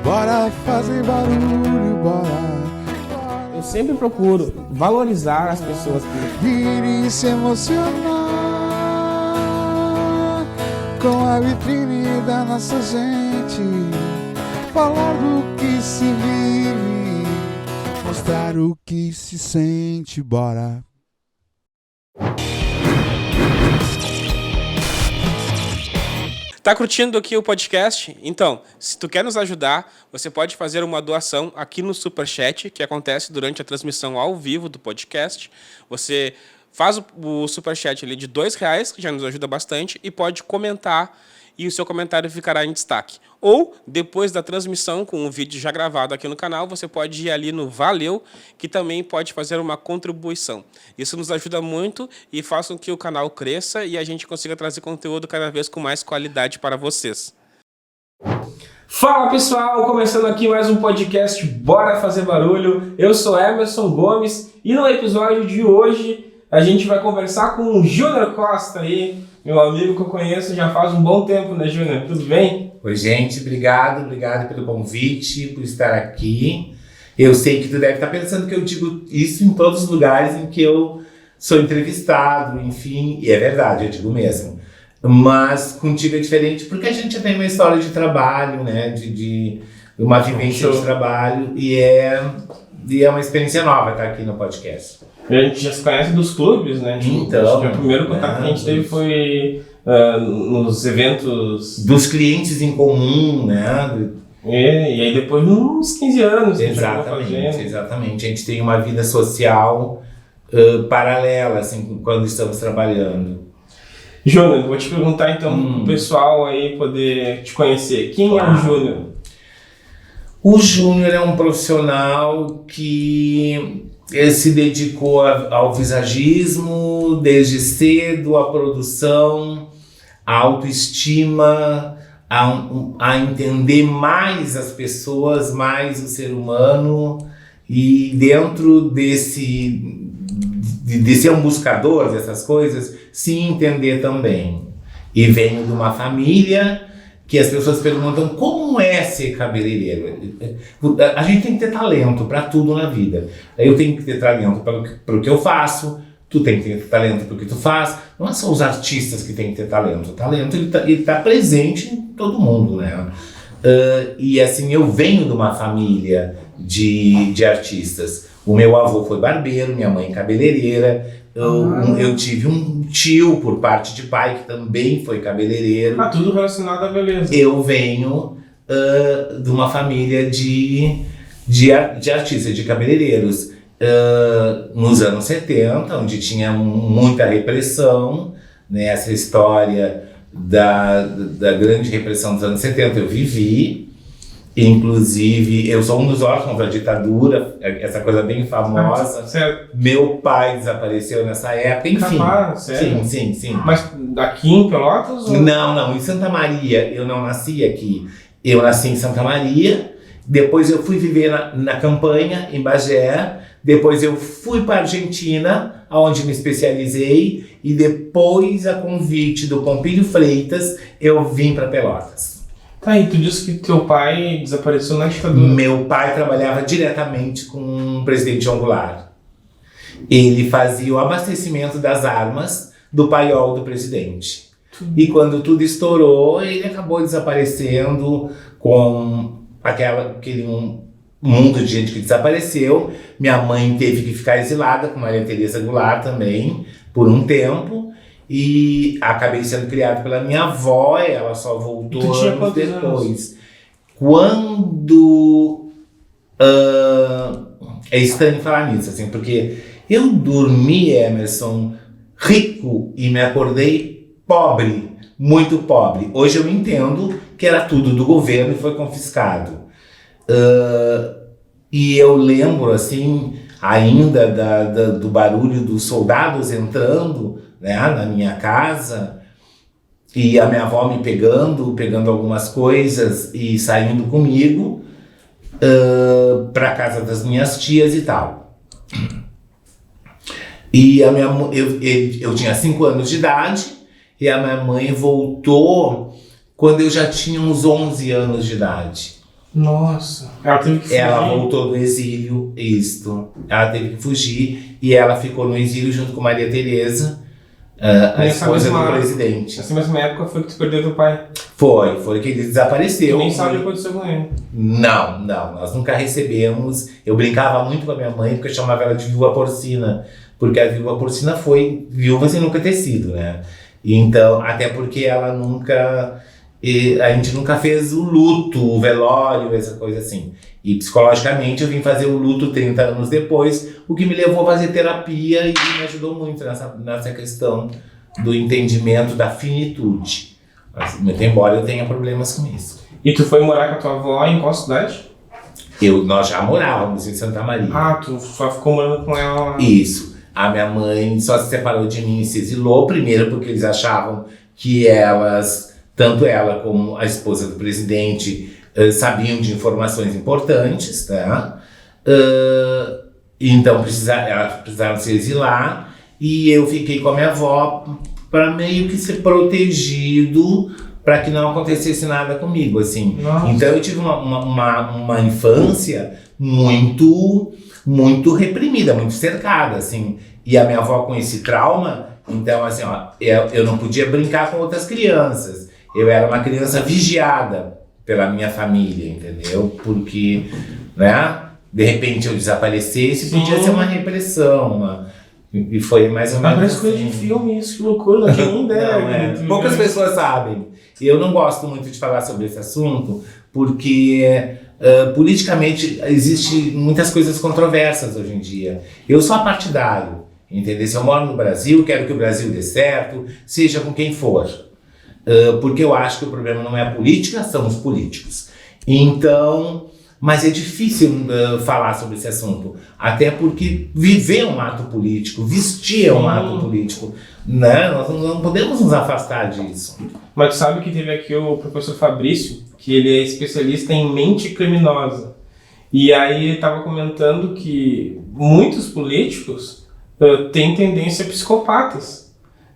bora fazer barulho, bora. Eu sempre procuro valorizar as pessoas que Rir e se emocionar com a vitrine da nossa gente, falar do que se vive, mostrar o que se sente, bora. Tá curtindo aqui o podcast? Então, se tu quer nos ajudar, você pode fazer uma doação aqui no Superchat, que acontece durante a transmissão ao vivo do podcast. Você faz o Superchat ali de R$2, que já nos ajuda bastante, e pode comentar, e o seu comentário ficará em destaque. Ou, depois da transmissão, com um vídeo já gravado aqui no canal, você pode ir ali no Valeu, que também pode fazer uma contribuição. Isso nos ajuda muito e faz com que o canal cresça e a gente consiga trazer conteúdo cada vez com mais qualidade para vocês. Fala pessoal, começando aqui mais um podcast Bora Fazer Barulho. Eu sou Emerson Gomes e no episódio de hoje a gente vai conversar com o Júnior Costa aí, meu amigo que eu conheço já faz um bom tempo, né, Júnior? Tudo bem? Oi, gente, obrigado pelo convite, por estar aqui. Eu sei que tu deve estar pensando que eu digo isso em todos os lugares em que eu sou entrevistado, enfim, e é verdade, eu digo mesmo. Mas contigo é diferente porque a gente tem uma história de trabalho, né, de uma vivência de trabalho e é uma experiência nova estar aqui no podcast. A gente já se conhece dos clubes, né? Então, o primeiro contato que a gente teve foi nos eventos... Dos clientes em comum, né? E aí depois uns 15 anos. Exatamente. A gente tem uma vida social paralela, assim, quando estamos trabalhando. Júnior, vou te perguntar então pro pessoal aí poder te conhecer. Quem é o Júnior? O Júnior é um profissional que... Ele se dedicou ao visagismo desde cedo, à produção, à autoestima, a entender mais as pessoas, mais o ser humano, e dentro de ser um buscador dessas coisas, se entender também. E venho de uma família que as pessoas perguntam como é ser cabeleireiro. A gente tem que ter talento para tudo na vida. Eu tenho que ter talento para o que eu faço, tu tem que ter talento para o que tu faz. Não é só os artistas que têm que ter talento. O talento ele tá presente em todo mundo, né? E assim, eu venho de uma família de artistas. O meu avô foi barbeiro, minha mãe cabeleireira. Eu tive um tio por parte de pai que também foi cabeleireiro. Tudo relacionado à beleza. Eu venho de uma família de artistas, de cabeleireiros. Nos anos 70, onde tinha muita repressão, né? Essa história da grande repressão dos anos 70 eu vivi. Inclusive, eu sou um dos órfãos da ditadura, essa coisa bem famosa. Certo. Meu pai desapareceu nessa época, enfim. Sério? Sim. Mas aqui em Pelotas? Ou... Não, em Santa Maria. Eu não nasci aqui. Eu nasci em Santa Maria, depois eu fui viver na campanha, em Bagé, depois eu fui para a Argentina, onde me especializei, e depois, a convite do Pompílio Freitas, eu vim para Pelotas. Tá, e tu disse que teu pai desapareceu na ditadura. Meu pai trabalhava diretamente com o presidente João Goulart. Ele fazia o abastecimento das armas do paiol do presidente. E quando tudo estourou, ele acabou desaparecendo com aquele mundo de gente que desapareceu. Minha mãe teve que ficar exilada com Maria Teresa Goulart também, por um tempo. E acabei sendo criado pela minha avó, ela só voltou anos depois. Quando... é estranho falar nisso, assim, porque eu dormi, Emerson, rico e me acordei pobre, muito pobre. Hoje eu entendo que era tudo do governo e foi confiscado. E eu lembro, assim, ainda do barulho dos soldados entrando, né, na minha casa, e a minha avó me pegando algumas coisas e saindo comigo para casa das minhas tias e tal. E eu tinha 5 anos de idade e a minha mãe voltou quando eu já tinha uns 11 anos de idade. Nossa. Ela teve que fugir. Ela voltou do exílio, ela teve que fugir e ela ficou no exílio junto com Maria Tereza, a esposa do presidente. Nessa mesma época foi que tu perdeu teu pai. Foi que ele desapareceu. Tu nem sabe o que aconteceu com ele. Não, nós nunca recebemos. Eu brincava muito com a minha mãe porque eu chamava ela de viúva porcina, porque a viúva porcina foi viúva sem nunca ter sido, né? Então, até porque ela nunca... a gente nunca fez o luto, o velório, essa coisa assim. E psicologicamente eu vim fazer o luto 30 anos depois, o que me levou a fazer terapia e me ajudou muito nessa questão do entendimento da finitude. Muito embora eu tenha problemas com isso. E tu foi morar com a tua avó em qual cidade? Nós já morávamos em Santa Maria. Ah, tu só ficou morando com ela lá. Isso. A minha mãe só se separou de mim e se exilou, primeiro porque eles achavam que tanto ela como a esposa do presidente sabiam de informações importantes, tá? Então elas precisaram se exilar e eu fiquei com a minha avó para meio que ser protegido para que não acontecesse nada comigo, assim. Nossa. Então eu tive uma infância muito, muito reprimida, muito cercada, assim. E a minha avó com esse trauma, então assim, ó, eu não podia brincar com outras crianças. Eu era uma criança vigiada pela minha família, entendeu? Porque, né, de repente eu desaparecesse, podia ser uma repressão, e foi mais ou menos Parece assim. coisa de filme isso, que loucura, quem dera. Poucas pessoas sabem. E eu não gosto muito de falar sobre esse assunto, porque politicamente existem muitas coisas controversas hoje em dia. Eu sou apartidário, entendeu? Se eu moro no Brasil, quero que o Brasil dê certo, seja com quem for. Porque eu acho que o problema não é a política, são os políticos. Então, mas é difícil falar sobre esse assunto, até porque viver é um ato político, vestir é um ato político, né? Nós não podemos nos afastar disso. Mas tu sabe que teve aqui o professor Fabrício, que ele é especialista em mente criminosa. E aí ele estava comentando que muitos políticos têm tendência a psicopatas,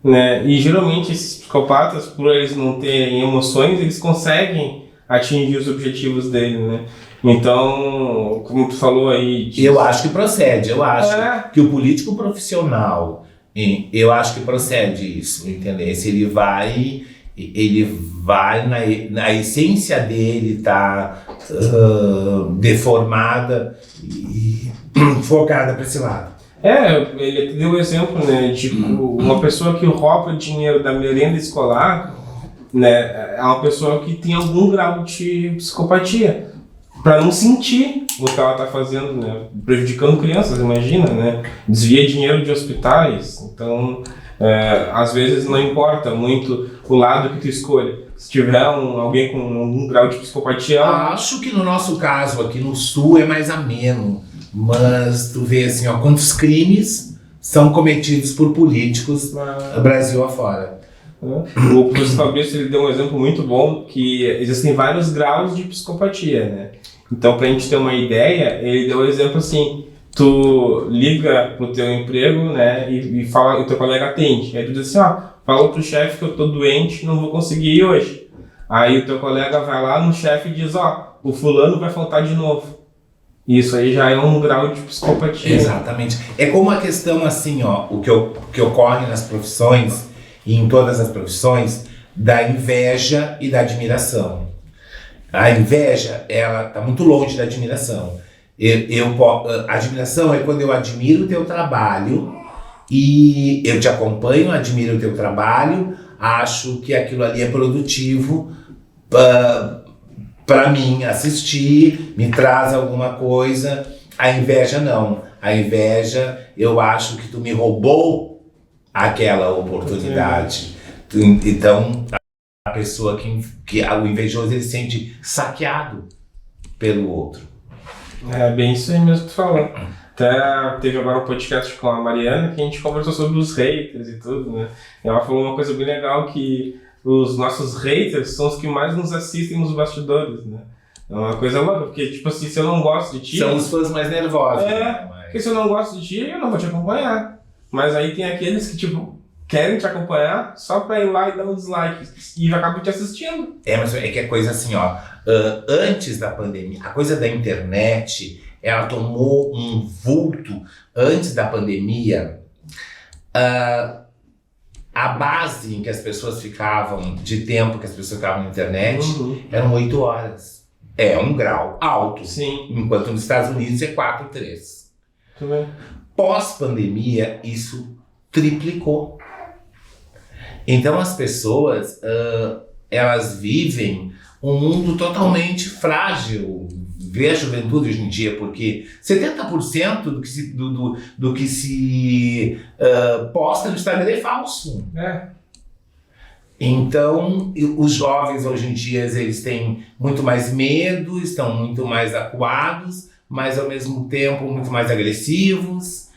né? E geralmente esses psicopatas, por eles não terem emoções, eles conseguem atingir os objetivos dele, né? Então, como tu falou aí... Eu acho que procede, eu acho que o político profissional, eu acho que procede isso, entendeu? Se ele vai na essência dele, tá deformada e focada para esse lado. Ele deu o exemplo, né, de uma pessoa que rouba dinheiro da merenda escolar, né, é uma pessoa que tem algum grau de psicopatia, para não sentir o que ela está fazendo, né, prejudicando crianças, imagina, né, desvia dinheiro de hospitais, então às vezes não importa muito o lado que tu escolha. Se tiver alguém com algum grau de psicopatia... Acho que no nosso caso aqui no Sul é mais ameno. Mas tu vê assim, ó, quantos crimes são cometidos por políticos Brasil afora. O professor Fabrício ele deu um exemplo muito bom, que existem vários graus de psicopatia, né? Então, pra gente ter uma ideia, ele deu um exemplo assim, tu liga pro teu emprego, né, e fala, o teu colega atende. Aí tu diz assim, fala pro chefe que eu tô doente, não vou conseguir ir hoje. Aí o teu colega vai lá no chefe e diz, o fulano vai faltar de novo. Isso aí já é um grau de psicopatia. Exatamente. É como a questão assim, o que ocorre nas profissões, e em todas as profissões, da inveja e da admiração. A inveja, ela está muito longe da admiração. A admiração é quando eu admiro o teu trabalho e eu te acompanho, admiro o teu trabalho, acho que aquilo ali é produtivo para mim assistir, me traz alguma coisa. A inveja não. A inveja, eu acho que tu me roubou aquela oportunidade. Então, a pessoa que o invejoso, ele se sente saqueado pelo outro. É bem isso aí mesmo que tu falou. Até teve agora um podcast com a Mariana que a gente conversou sobre os haters e tudo, né? E ela falou uma coisa bem legal, que os nossos haters são os que mais nos assistem nos bastidores, né? É uma coisa louca, porque, tipo assim, se eu não gosto de ti... São os fãs mais nervosos. Porque se eu não gosto de ti, eu não vou te acompanhar. Mas aí tem aqueles que, tipo, querem te acompanhar só pra ir lá e dar um dislike. E acabam te assistindo. Mas é que é coisa assim, Antes da pandemia, a coisa da internet, ela tomou um vulto antes da pandemia. A base em que as pessoas ficavam, de tempo que as pessoas ficavam na internet, eram 8 horas. É um grau alto. Sim. Enquanto nos Estados Unidos é 4, 3. Também. Pós-pandemia, isso triplicou. Então as pessoas, elas vivem um mundo totalmente frágil. Vê a juventude hoje em dia, porque 70% do que se posta no Instagram é falso. Então, os jovens hoje em dia, eles têm muito mais medo, estão muito mais acuados, mas ao mesmo tempo muito mais agressivos.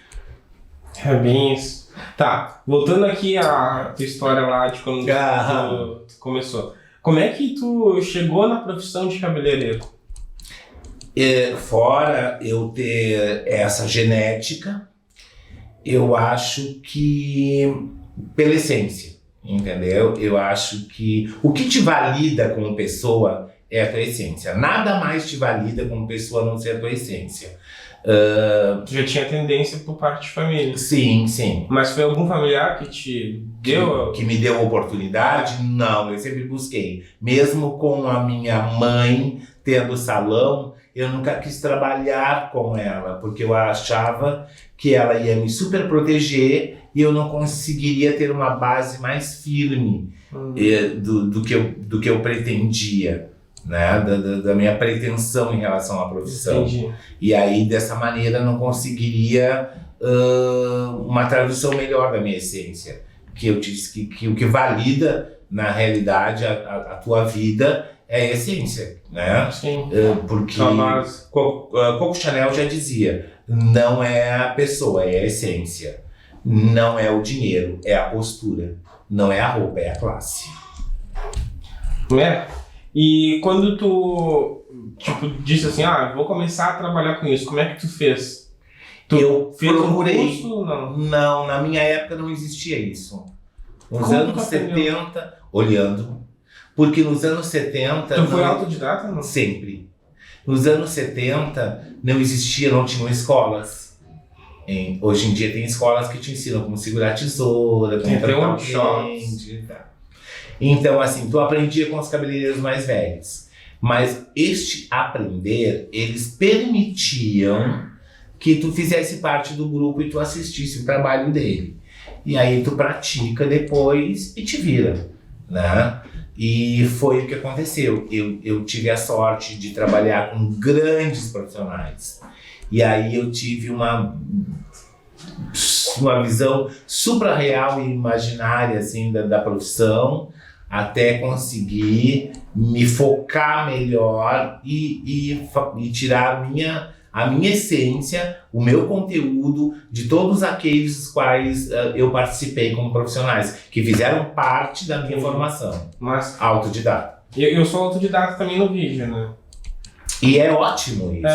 É bem isso. Tá, voltando aqui à tua história lá de quando tu começou. Como é que tu chegou na profissão de cabeleireiro? Fora eu ter essa genética, eu acho que pela essência, entendeu? Eu acho que o que te valida como pessoa é a tua essência. Nada mais te valida como pessoa a não ser a tua essência. Tu já tinha tendência por parte de família. Sim, sim. Mas foi algum familiar que te deu? Que me deu oportunidade? Não, eu sempre busquei. Mesmo com a minha mãe tendo salão, eu nunca quis trabalhar com ela, porque eu achava que ela ia me super proteger e eu não conseguiria ter uma base mais firme do que eu pretendia, né? Da minha pretensão em relação à profissão. Entendi. E aí, dessa maneira, não conseguiria uma tradução melhor da minha essência. Que eu disse que o que valida, na realidade, a tua vida é a essência, né? Sim. Porque Coco Chanel já dizia, não é a pessoa, é a essência. Não é o dinheiro, é a postura. Não é a roupa, é a classe. E quando tu, disse assim, vou começar a trabalhar com isso, como é que tu fez? Eu fez procurei. Um curso ou não? Não, na minha época não existia isso. Nos Como anos tu aprendeu? 70, olhando. Porque nos anos 70... Tu foi autodidata ou não? Sempre. Nos anos 70 não tinham escolas. Hoje em dia tem escolas que te ensinam como segurar tesoura, como Tem tratar workshops. cliente, tá. Então, assim, tu aprendia com os cabeleireiros mais velhos. Mas este aprender, eles permitiam que tu fizesse parte do grupo e tu assistisse o trabalho dele. E aí tu pratica depois e te vira, né? E foi o que aconteceu. Eu tive a sorte de trabalhar com grandes profissionais. E aí eu tive uma visão supra-real e imaginária assim, da profissão, até conseguir me focar melhor e tirar a minha essência, o meu conteúdo de todos aqueles quais eu participei como profissionais, que fizeram parte da minha formação. Mas Autodidata. eu sou autodidata também no vídeo, né? E é ótimo isso.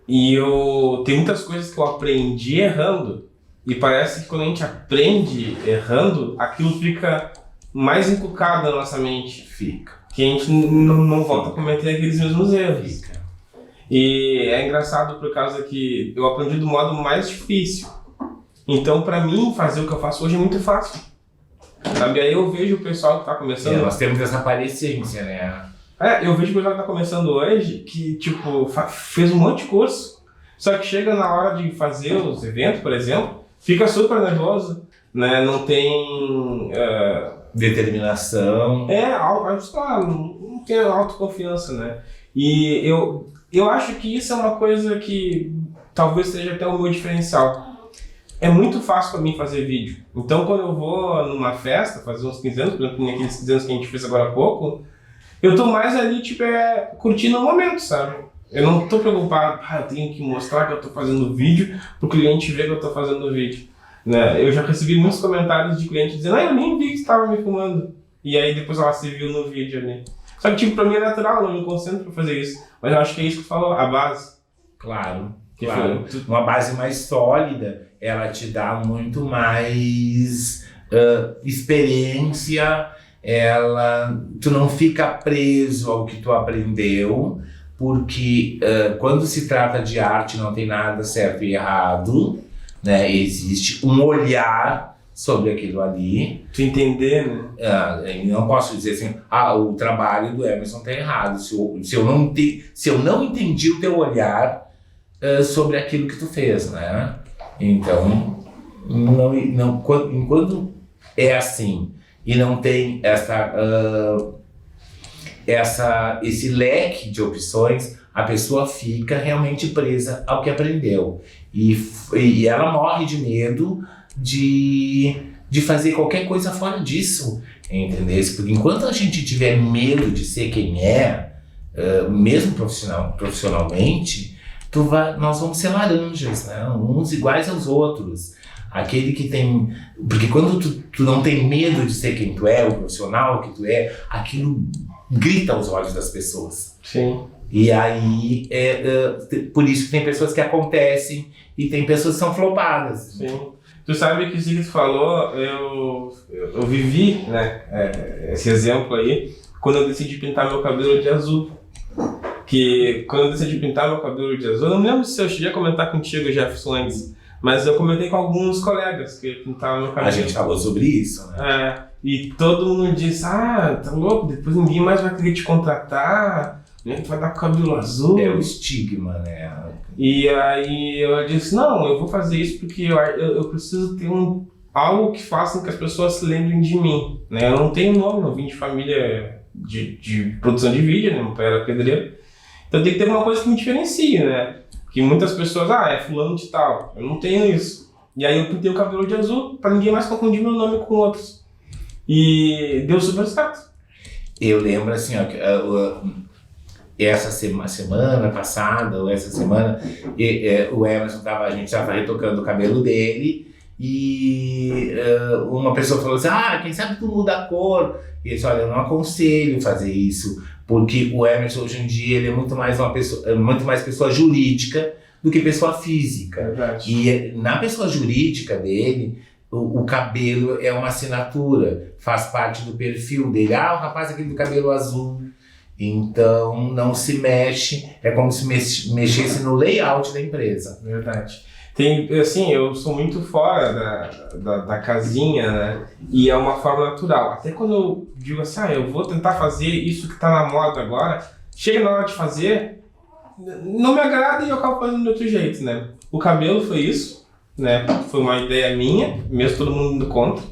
E eu tem muitas coisas que eu aprendi errando. E parece que quando a gente aprende errando, aquilo fica mais inculcado na nossa mente. Fica. Que a gente não volta a cometer aqueles mesmos erros. Fica. E é engraçado por causa que eu aprendi do modo mais difícil. Então, pra mim, fazer o que eu faço hoje é muito fácil. Sabe? Aí eu vejo o pessoal que tá começando... Nós temos essa parecência, né? Eu vejo o pessoal que tá começando hoje que, fez um monte de curso. Só que chega na hora de fazer os eventos, por exemplo, fica super nervoso, né? Não tem... Determinação. Não tem autoconfiança, né? E eu acho que isso é uma coisa que talvez seja até o meu diferencial. É muito fácil para mim fazer vídeo. Então, quando eu vou numa festa, fazer uns 15 anos, por exemplo, naqueles 15 anos que a gente fez agora há pouco, eu tô mais ali, curtindo o momento, sabe? Eu não tô preocupado, eu tenho que mostrar que eu tô fazendo vídeo pro cliente ver que eu tô fazendo vídeo. Né? Eu já recebi muitos comentários de clientes dizendo, eu nem vi que você tava me filmando. E aí depois ela se viu no vídeo ali. Só que, pra mim é natural, eu não me concentro pra fazer isso. Mas eu acho que é isso que tu falou, a base. Claro. Uma base mais sólida, ela te dá muito mais experiência tu não fica preso ao que tu aprendeu, porque quando se trata de arte não tem nada certo e errado, né? Existe um olhar sobre aquilo ali. Tu entender, né? Eu não posso dizer assim, o trabalho do Emerson tá errado, se eu não entendi o teu olhar sobre aquilo que tu fez, né? Então, enquanto é assim e não tem esse leque de opções, a pessoa fica realmente presa ao que aprendeu. E ela morre de medo de fazer qualquer coisa fora disso, entendeu? Porque enquanto a gente tiver medo de ser quem é, mesmo profissionalmente, nós vamos ser laranjas, né? Uns iguais aos outros. Aquele que tem... Porque quando tu não tem medo de ser quem tu é, o profissional que tu é, aquilo grita aos olhos das pessoas. Sim. E aí, por isso que tem pessoas que acontecem e tem pessoas que são flopadas. Sim. Tu sabe que isso que tu falou, eu vivi, né, esse exemplo aí, quando eu decidi pintar meu cabelo de azul. Que quando eu decidi pintar meu cabelo de azul, eu não me lembro se eu cheguei a comentar contigo, Jefferson, antes, mas eu comentei com alguns colegas que pintavam meu cabelo. A gente falou sobre isso, né? E todo mundo disse, tá louco, depois ninguém mais vai querer te contratar, né? Tu vai dar com o cabelo azul. É o estigma, né? E aí eu disse, não, eu vou fazer isso porque eu preciso ter algo que faça com que as pessoas se lembrem de mim, né? Eu não tenho nome, não vim de família de produção de vídeo, né? Meu pai era pedreiro. Então tem que ter uma coisa que me diferencie, né? Que muitas pessoas, é fulano de tal, eu não tenho isso. E aí eu pintei o cabelo de azul pra ninguém mais confundir meu nome com outros. E deu super certo. Eu lembro assim, ó, que essa semana passada, ou essa semana, o Emerson a gente estava retocando o cabelo dele e uma pessoa falou assim, quem sabe tu muda a cor. E ele disse, olha, eu não aconselho fazer isso, porque o Emerson hoje em dia ele é muito mais pessoa jurídica do que pessoa física. Verdade. E na pessoa jurídica dele, o cabelo é uma assinatura, faz parte do perfil dele. O rapaz aquele do cabelo azul. Então não se mexe, é como se mexesse no layout da empresa. Verdade. Tem, assim, eu sou muito fora da casinha, né? E é uma forma natural. Até quando eu digo assim, eu vou tentar fazer isso que tá na moda agora, chega na hora de fazer, não me agrada e eu acabo fazendo de outro jeito, né? O cabelo foi isso, né? Foi uma ideia minha, mesmo todo mundo indo contra.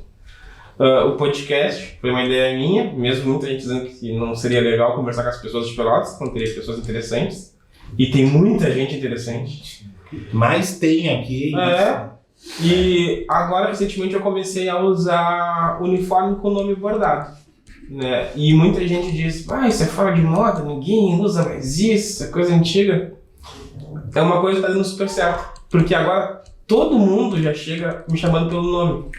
O podcast foi uma ideia minha, mesmo muita gente dizendo que não seria legal conversar com as pessoas de Pelotas, não teria pessoas interessantes. E tem muita gente interessante. Mas tem aqui... E agora, recentemente, eu comecei a usar uniforme com nome bordado. Né? E muita gente diz, isso é fora de moda, ninguém usa mais isso, é coisa antiga. É uma coisa que está dando super certo. Porque agora todo mundo já chega me chamando pelo nome.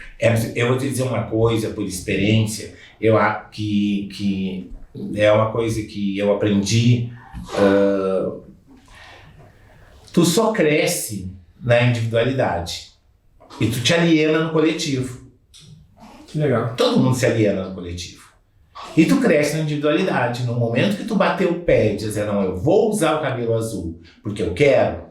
Eu vou te dizer uma coisa, por experiência, eu acho que é uma coisa que eu aprendi. Tu só cresce na individualidade e tu te aliena no coletivo. Que legal. Todo mundo se aliena no coletivo. E tu cresce na individualidade. No momento que tu bater o pé e dizer, não, eu vou usar o cabelo azul porque eu quero,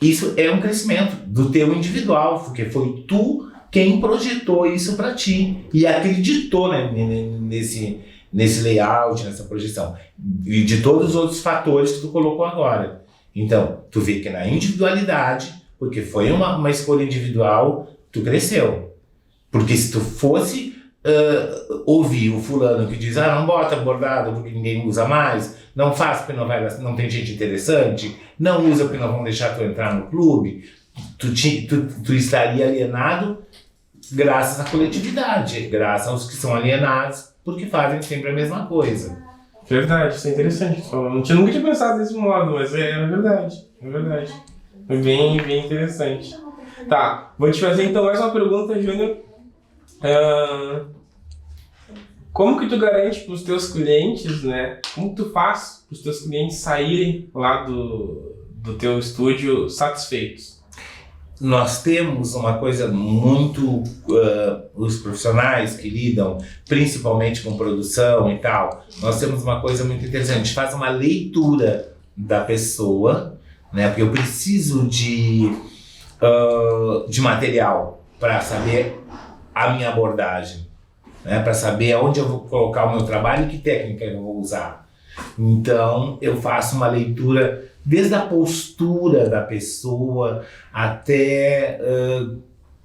isso é um crescimento do teu individual, porque foi tu quem projetou isso pra ti e acreditou, né, nesse layout, nessa projeção. E de todos os outros fatores que tu colocou agora. Então, tu vê que na individualidade, porque foi uma escolha individual, tu cresceu. Porque se tu fosse ouvir o fulano que diz, não bota bordado porque ninguém usa mais, não faz porque não tem gente interessante, não usa porque não vão deixar tu entrar no clube, tu estaria alienado graças à coletividade, graças aos que são alienados porque fazem sempre a mesma coisa. Verdade, isso é interessante. Nunca tinha pensado desse modo, mas é verdade. É verdade. É bem interessante. Tá, vou te fazer então mais uma pergunta, Júnior. Como que tu garante para os teus clientes, né? Como que tu faz para os teus clientes saírem lá do teu estúdio satisfeitos? nós temos uma coisa muito... os profissionais que lidam principalmente com produção e tal, nós temos uma coisa muito interessante. A gente faz uma leitura da pessoa, né? Porque eu preciso de material para saber a minha abordagem, né? Para saber aonde eu vou colocar o meu trabalho e que técnica eu vou usar. Então, eu faço uma leitura desde a postura da pessoa até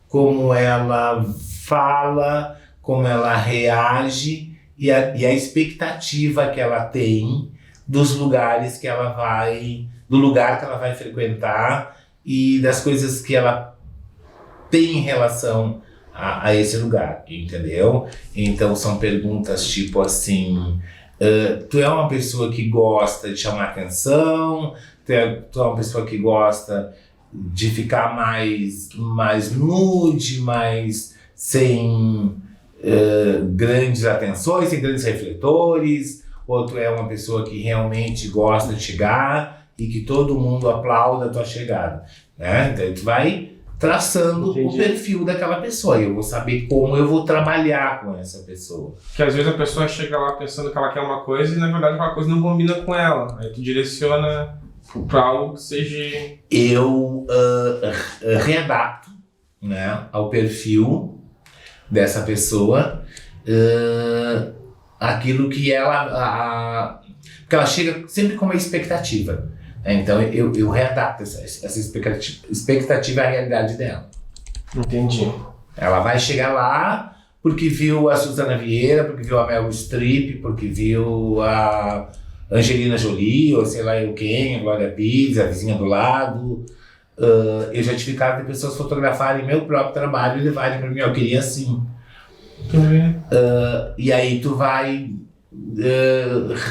como ela fala, como ela reage e a expectativa que ela tem dos lugares que ela vai, do lugar que ela vai frequentar e das coisas que ela tem em relação a esse lugar, entendeu? Então são perguntas tipo assim, tu é uma pessoa que gosta de chamar atenção, tu é uma pessoa que gosta de ficar mais nude, mais sem grandes atenções, sem grandes refletores, ou tu é uma pessoa que realmente gosta de chegar e que todo mundo aplauda a tua chegada, né? Então tu vai traçando o perfil daquela pessoa e eu vou saber como eu vou trabalhar com essa pessoa. Porque às vezes a pessoa chega lá pensando que ela quer uma coisa e na verdade aquela coisa não combina com ela. Aí tu direciona para algo que seja... Eu readapto, né, ao perfil dessa pessoa aquilo que ela... porque ela chega sempre com uma expectativa. Então eu readapto essa expectativa à realidade dela. Entendi. Ela vai chegar lá porque viu a Suzana Vieira, porque viu a Meryl Streep, porque viu a Angelina Jolie, ou sei lá eu quem, a Glória Pires, a vizinha do lado. Eu já tive caso de pessoas fotografarem meu próprio trabalho e levarem para mim, eu queria assim. E aí tu vai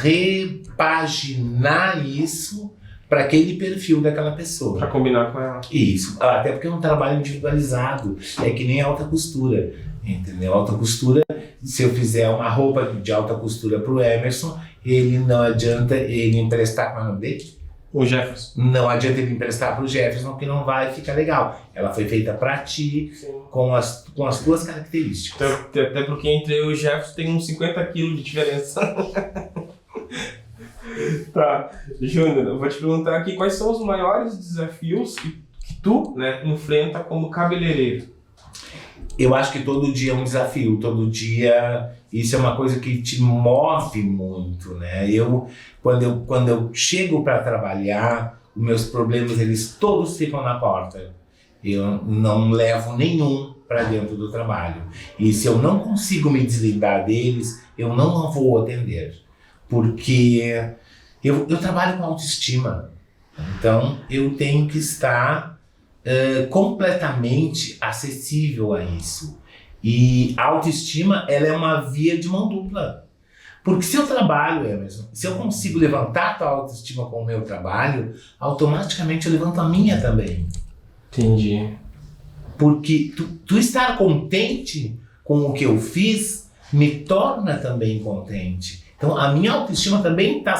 repaginar isso para aquele perfil daquela pessoa. Para combinar com ela. Isso. Até porque é um trabalho individualizado. É que nem alta costura. Entendeu? Alta costura, se eu fizer uma roupa de alta costura pro Emerson, ele não adianta ele emprestar, qual é o nome dele? O Jefferson. Não adianta ele emprestar pro Jefferson, que não vai ficar legal. Ela foi feita para ti, com as tuas características. Então, até porque entre eu e o Jefferson tem uns 50 quilos de diferença. Tá, Júnior, eu vou te perguntar aqui quais são os maiores desafios que tu, né, enfrenta como cabeleireiro? Eu acho que todo dia é um desafio, todo dia isso é uma coisa que te move muito, né? Quando eu chego para trabalhar, os meus problemas eles todos ficam na porta. Eu não levo nenhum para dentro do trabalho. E se eu não consigo me desligar deles, eu não vou atender. Porque eu trabalho com autoestima, então eu tenho que estar completamente acessível a isso. E a autoestima ela é uma via de mão dupla. Porque se eu trabalho, Emerson, se eu consigo levantar a tua autoestima com o meu trabalho, automaticamente eu levanto a minha também. Entendi. Porque tu estar contente com o que eu fiz me torna também contente. Então a minha autoestima também está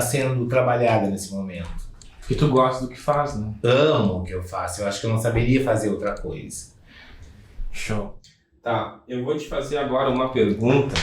sendo trabalhada nesse momento. Porque tu gosta do que faz, né? Amo o que eu faço, eu acho que eu não saberia fazer outra coisa. Show. Tá, eu vou te fazer agora uma pergunta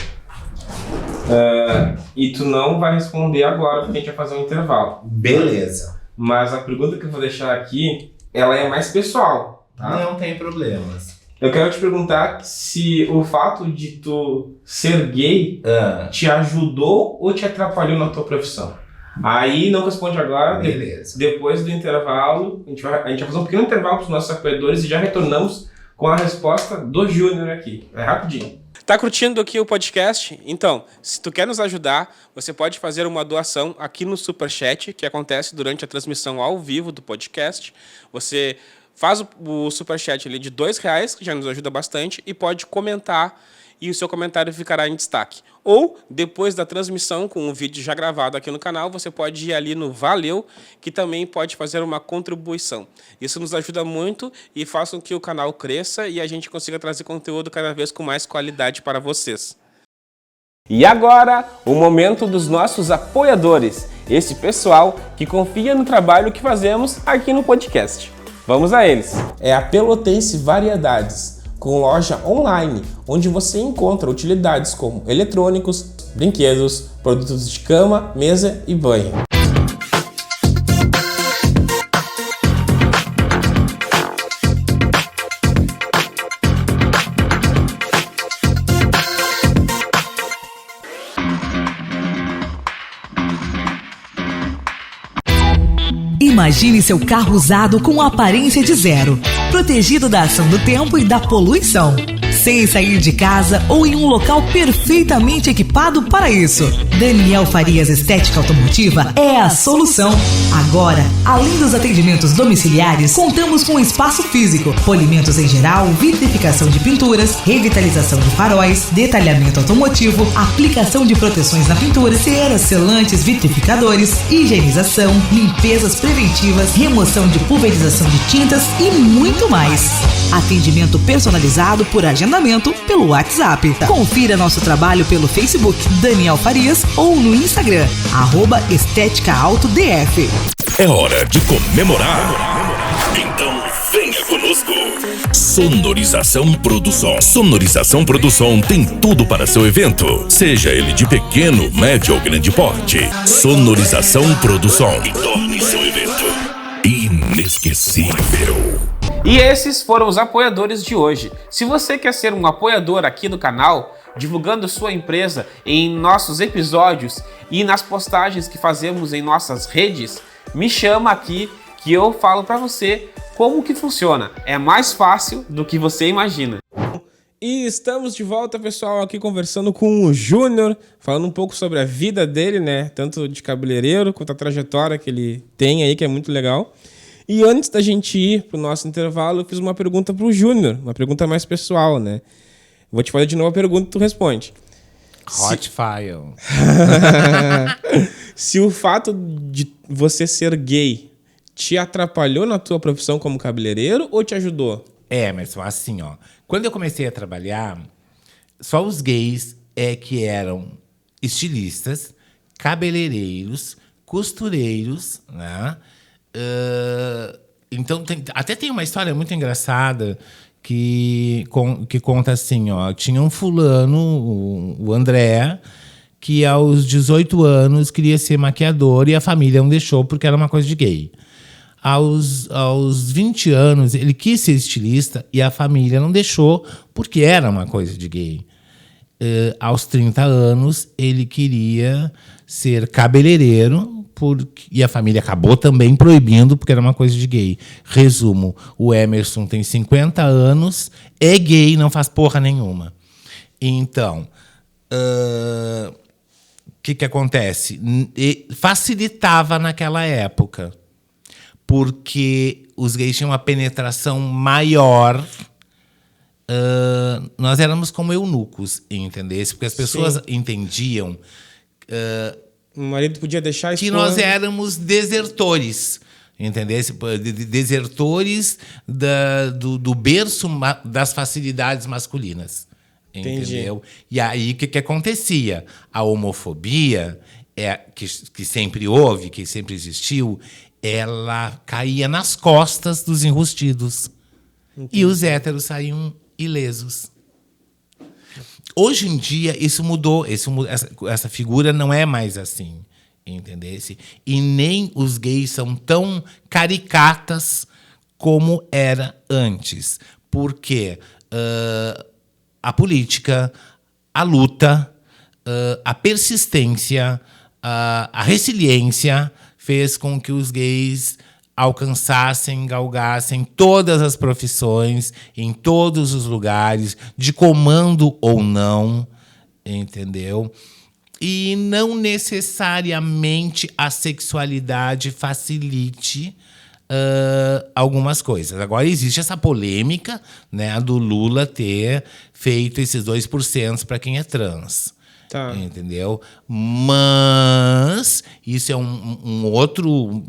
e tu não vai responder agora porque a gente vai fazer um intervalo. Beleza. Mas a pergunta que eu vou deixar aqui, ela é mais pessoal, tá? Não tem problemas. Eu quero te perguntar se o fato de tu ser gay te ajudou ou te atrapalhou na tua profissão. Aí não responde agora. Beleza. Depois do intervalo, a gente vai fazer um pequeno intervalo para os nossos apoiadores e já retornamos com a resposta do Júnior aqui. É rapidinho. Tá curtindo aqui o podcast? Então, se tu quer nos ajudar, você pode fazer uma doação aqui no Superchat, que acontece durante a transmissão ao vivo do podcast. Você faz o Superchat ali de R$2, que já nos ajuda bastante, e pode comentar, e o seu comentário ficará em destaque. Ou, depois da transmissão, com um vídeo já gravado aqui no canal, você pode ir ali no Valeu, que também pode fazer uma contribuição. Isso nos ajuda muito e faz com que o canal cresça e a gente consiga trazer conteúdo cada vez com mais qualidade para vocês. E agora, o momento dos nossos apoiadores. Esse pessoal que confia no trabalho que fazemos aqui no podcast. Vamos a eles. É a Pelotense Variedades, com loja online, onde você encontra utilidades como eletrônicos, brinquedos, produtos de cama, mesa e banho. Imagine seu carro usado com aparência de zero, protegido da ação do tempo e da poluição, sem sair de casa ou em um local perfeitamente equipado para isso. Daniel Farias Estética Automotiva é a solução. Agora, além dos atendimentos domiciliares, contamos com espaço físico, polimentos em geral, vitrificação de pinturas, revitalização de faróis, detalhamento automotivo, aplicação de proteções na pintura, ceras, selantes, vitrificadores, higienização, limpezas preventivas, remoção de pulverização de tintas e muito mais. Atendimento personalizado por agendamento pelo WhatsApp. Confira nosso trabalho pelo Facebook Daniel Farias ou no Instagram @estéticaautodf. É hora de comemorar. Então venha conosco. Sonorização Produção. Sonorização Produção tem tudo para seu evento, seja ele de pequeno, médio ou grande porte. Sonorização Produção. E torne seu evento inesquecível. E esses foram os apoiadores de hoje. Se você quer ser um apoiador aqui do canal, divulgando sua empresa em nossos episódios e nas postagens que fazemos em nossas redes, me chama aqui que eu falo para você como que funciona. É mais fácil do que você imagina. E estamos de volta, pessoal, aqui conversando com o Júnior, falando um pouco sobre a vida dele, né? Tanto de cabeleireiro quanto a trajetória que ele tem aí, que é muito legal. E antes da gente ir pro nosso intervalo, eu fiz uma pergunta pro Júnior, uma pergunta mais pessoal, né? Vou te fazer de novo a pergunta e tu responde. Hot fire. Se o fato de você ser gay te atrapalhou na tua profissão como cabeleireiro ou te ajudou? Mas assim, ó. Quando eu comecei a trabalhar, só os gays que eram estilistas, cabeleireiros, costureiros, né? Então, até tem uma história muito engraçada que conta assim, ó. Tinha um fulano, o André, que aos 18 anos queria ser maquiador e a família não deixou porque era uma coisa de gay. Aos 20 anos, ele quis ser estilista e a família não deixou porque era uma coisa de gay. Aos 30 anos, ele queria ser cabeleireiro e a família acabou também proibindo porque era uma coisa de gay. Resumo, o Emerson tem 50 anos, é gay, não faz porra nenhuma. Então, o que acontece? Facilitava naquela época, porque os gays tinham uma penetração maior. Nós éramos como eunucos, entendesse? Porque as pessoas entendiam O marido podia deixar que nós éramos desertores, entendesse? Desertores do berço das facilidades masculinas. Entendeu? Entendi. E aí, o que acontecia? A homofobia, que sempre houve, que sempre existiu, ela caía nas costas dos enrustidos. Entendi. E os héteros saíam ilesos. Hoje em dia, isso mudou. Essa figura não é mais assim, entendesse? E nem os gays são tão caricatas como era antes. Porque a política, a luta, a persistência, a resiliência fez com que os gays alcançassem, galgassem todas as profissões, em todos os lugares, de comando ou não, entendeu? E não necessariamente a sexualidade facilite algumas coisas. Agora existe essa polêmica, né, do Lula ter feito esses 2% para quem é trans. Tá. Entendeu? Mas isso é um outro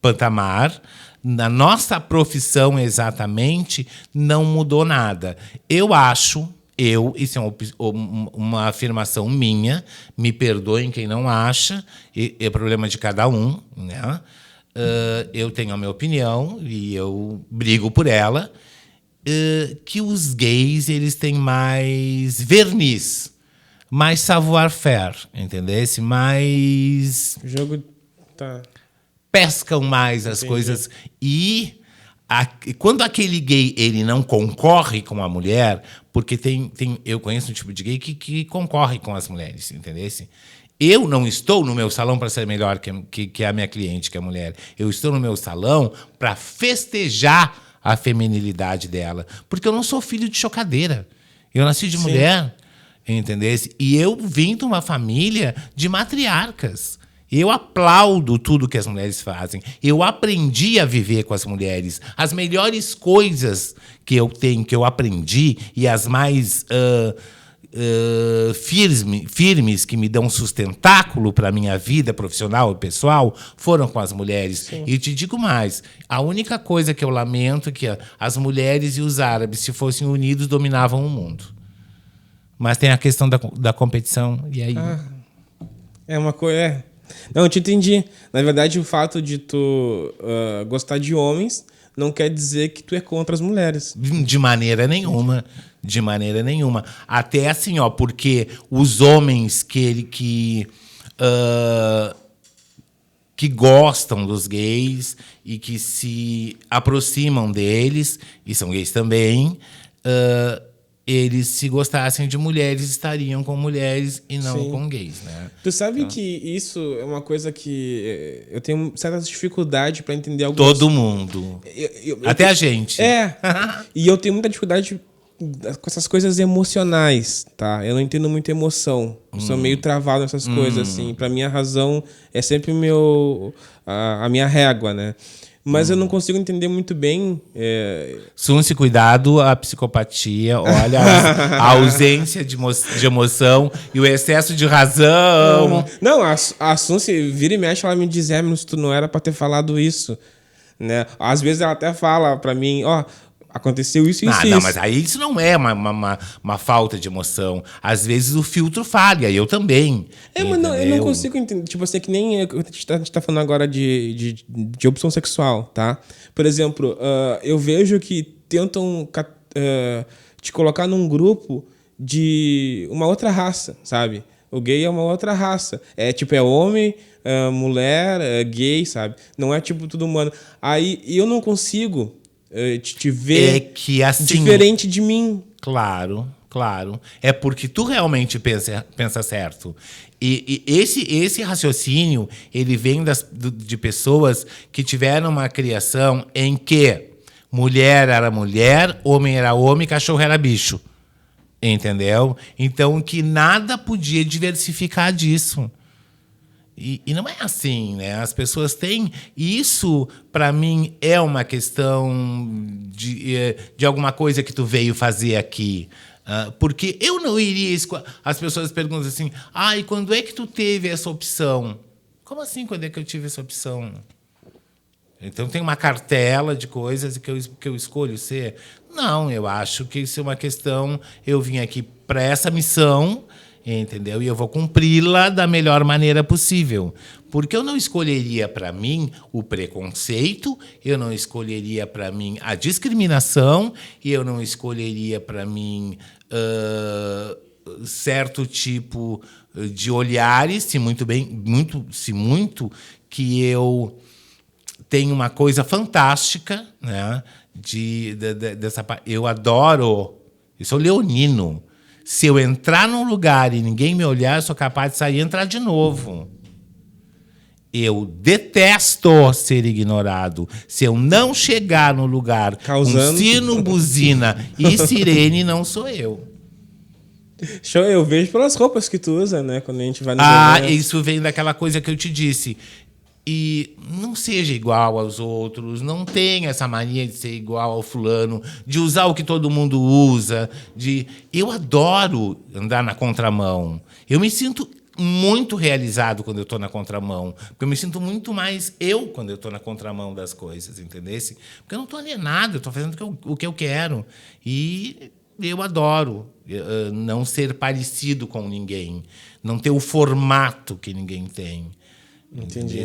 patamar. Na nossa profissão, exatamente, não mudou nada. Eu acho, isso é uma afirmação minha, me perdoem quem não acha, é problema de cada um, né? eu tenho a minha opinião e eu brigo por ela, que os gays eles têm mais verniz, mais savoir-faire, entendesse? Mais O jogo tá. pescam mais as coisas e quando aquele gay ele não concorre com a mulher, porque eu conheço um tipo de gay que concorre com as mulheres, entendesse? Eu não estou no meu salão para ser melhor que a minha cliente, que é a mulher. Eu estou no meu salão para festejar a feminilidade dela. Porque eu não sou filho de chocadeira. Eu nasci de mulher, entendesse? E eu vim de uma família de matriarcas. Eu aplaudo tudo que as mulheres fazem. Eu aprendi a viver com as mulheres. As melhores coisas que eu tenho, que eu aprendi, e as mais firmes, que me dão sustentáculo para a minha vida profissional e pessoal, foram com as mulheres. Sim. E te digo mais, a única coisa que eu lamento é que as mulheres e os árabes, se fossem unidos, dominavam o mundo. Mas tem a questão da competição, e aí... É uma coisa... Não, eu te entendi. Na verdade, o fato de tu gostar de homens não quer dizer que tu é contra as mulheres. De maneira nenhuma. De maneira nenhuma. Até assim, porque os homens que gostam dos gays e que se aproximam deles, e são gays também, eles, se gostassem de mulheres, estariam com mulheres e não com gays, né? Tu sabe que isso é uma coisa que eu tenho certas dificuldades para entender algumas... Todo mundo. Até a gente. E eu tenho muita dificuldade com essas coisas emocionais, tá? Eu não entendo muito emoção. Eu sou meio travado nessas coisas, assim. Pra mim, a razão é sempre a minha régua, né? Mas eu não consigo entender muito bem... Sunce, cuidado, a psicopatia, olha, a ausência de emoção e o excesso de razão. Não, a Sunce vira e mexe, ela me diz, tu não era pra ter falado isso, né? Às vezes ela até fala pra mim, aconteceu isso e isso. Não, mas aí isso não é uma falta de emoção. Às vezes o filtro falha, eu também. Mas não, eu não consigo entender. Tipo assim, que nem a gente tá falando agora de opção sexual, tá? Por exemplo, eu vejo que tentam te colocar num grupo de uma outra raça, sabe? O gay é uma outra raça. É homem, mulher, gay, sabe? Não é tipo tudo humano. Aí eu não consigo... te ver diferente de mim. Claro. É porque tu realmente pensa certo. E esse raciocínio, ele vem de pessoas que tiveram uma criação em que mulher era mulher, homem era homem, cachorro era bicho. Entendeu? Então, que nada podia diversificar disso. E não é assim, né? As pessoas têm... Isso, para mim, é uma questão de alguma coisa que tu veio fazer aqui. Porque eu não iria... As pessoas perguntam assim, e quando é que tu teve essa opção? Como assim, quando é que eu tive essa opção? Então, tem uma cartela de coisas que eu escolho ser? Não, eu acho que isso é uma questão... Eu vim aqui para essa missão... Entendeu? E eu vou cumpri-la da melhor maneira possível. Porque eu não escolheria para mim o preconceito, eu não escolheria para mim a discriminação, e eu não escolheria para mim certo tipo de olhares, se muito que eu tenho uma coisa fantástica, né? Eu adoro, eu sou leonino. Se eu entrar num lugar e ninguém me olhar, eu sou capaz de sair e entrar de novo. Eu detesto ser ignorado. Se eu não chegar no lugar com sino, buzina e sirene, não sou eu. Show, eu vejo pelas roupas que tu usa, né? Quando a gente vai no isso vem daquela coisa que eu te disse. E não seja igual aos outros, não tenha essa mania de ser igual ao fulano, de usar o que todo mundo usa. Eu adoro andar na contramão. Eu me sinto muito realizado quando eu estou na contramão, porque eu me sinto muito mais eu quando eu estou na contramão das coisas, entendeu? Porque eu não estou alienado, eu estou fazendo o que eu quero. E eu adoro não ser parecido com ninguém, não ter o formato que ninguém tem. Entendi.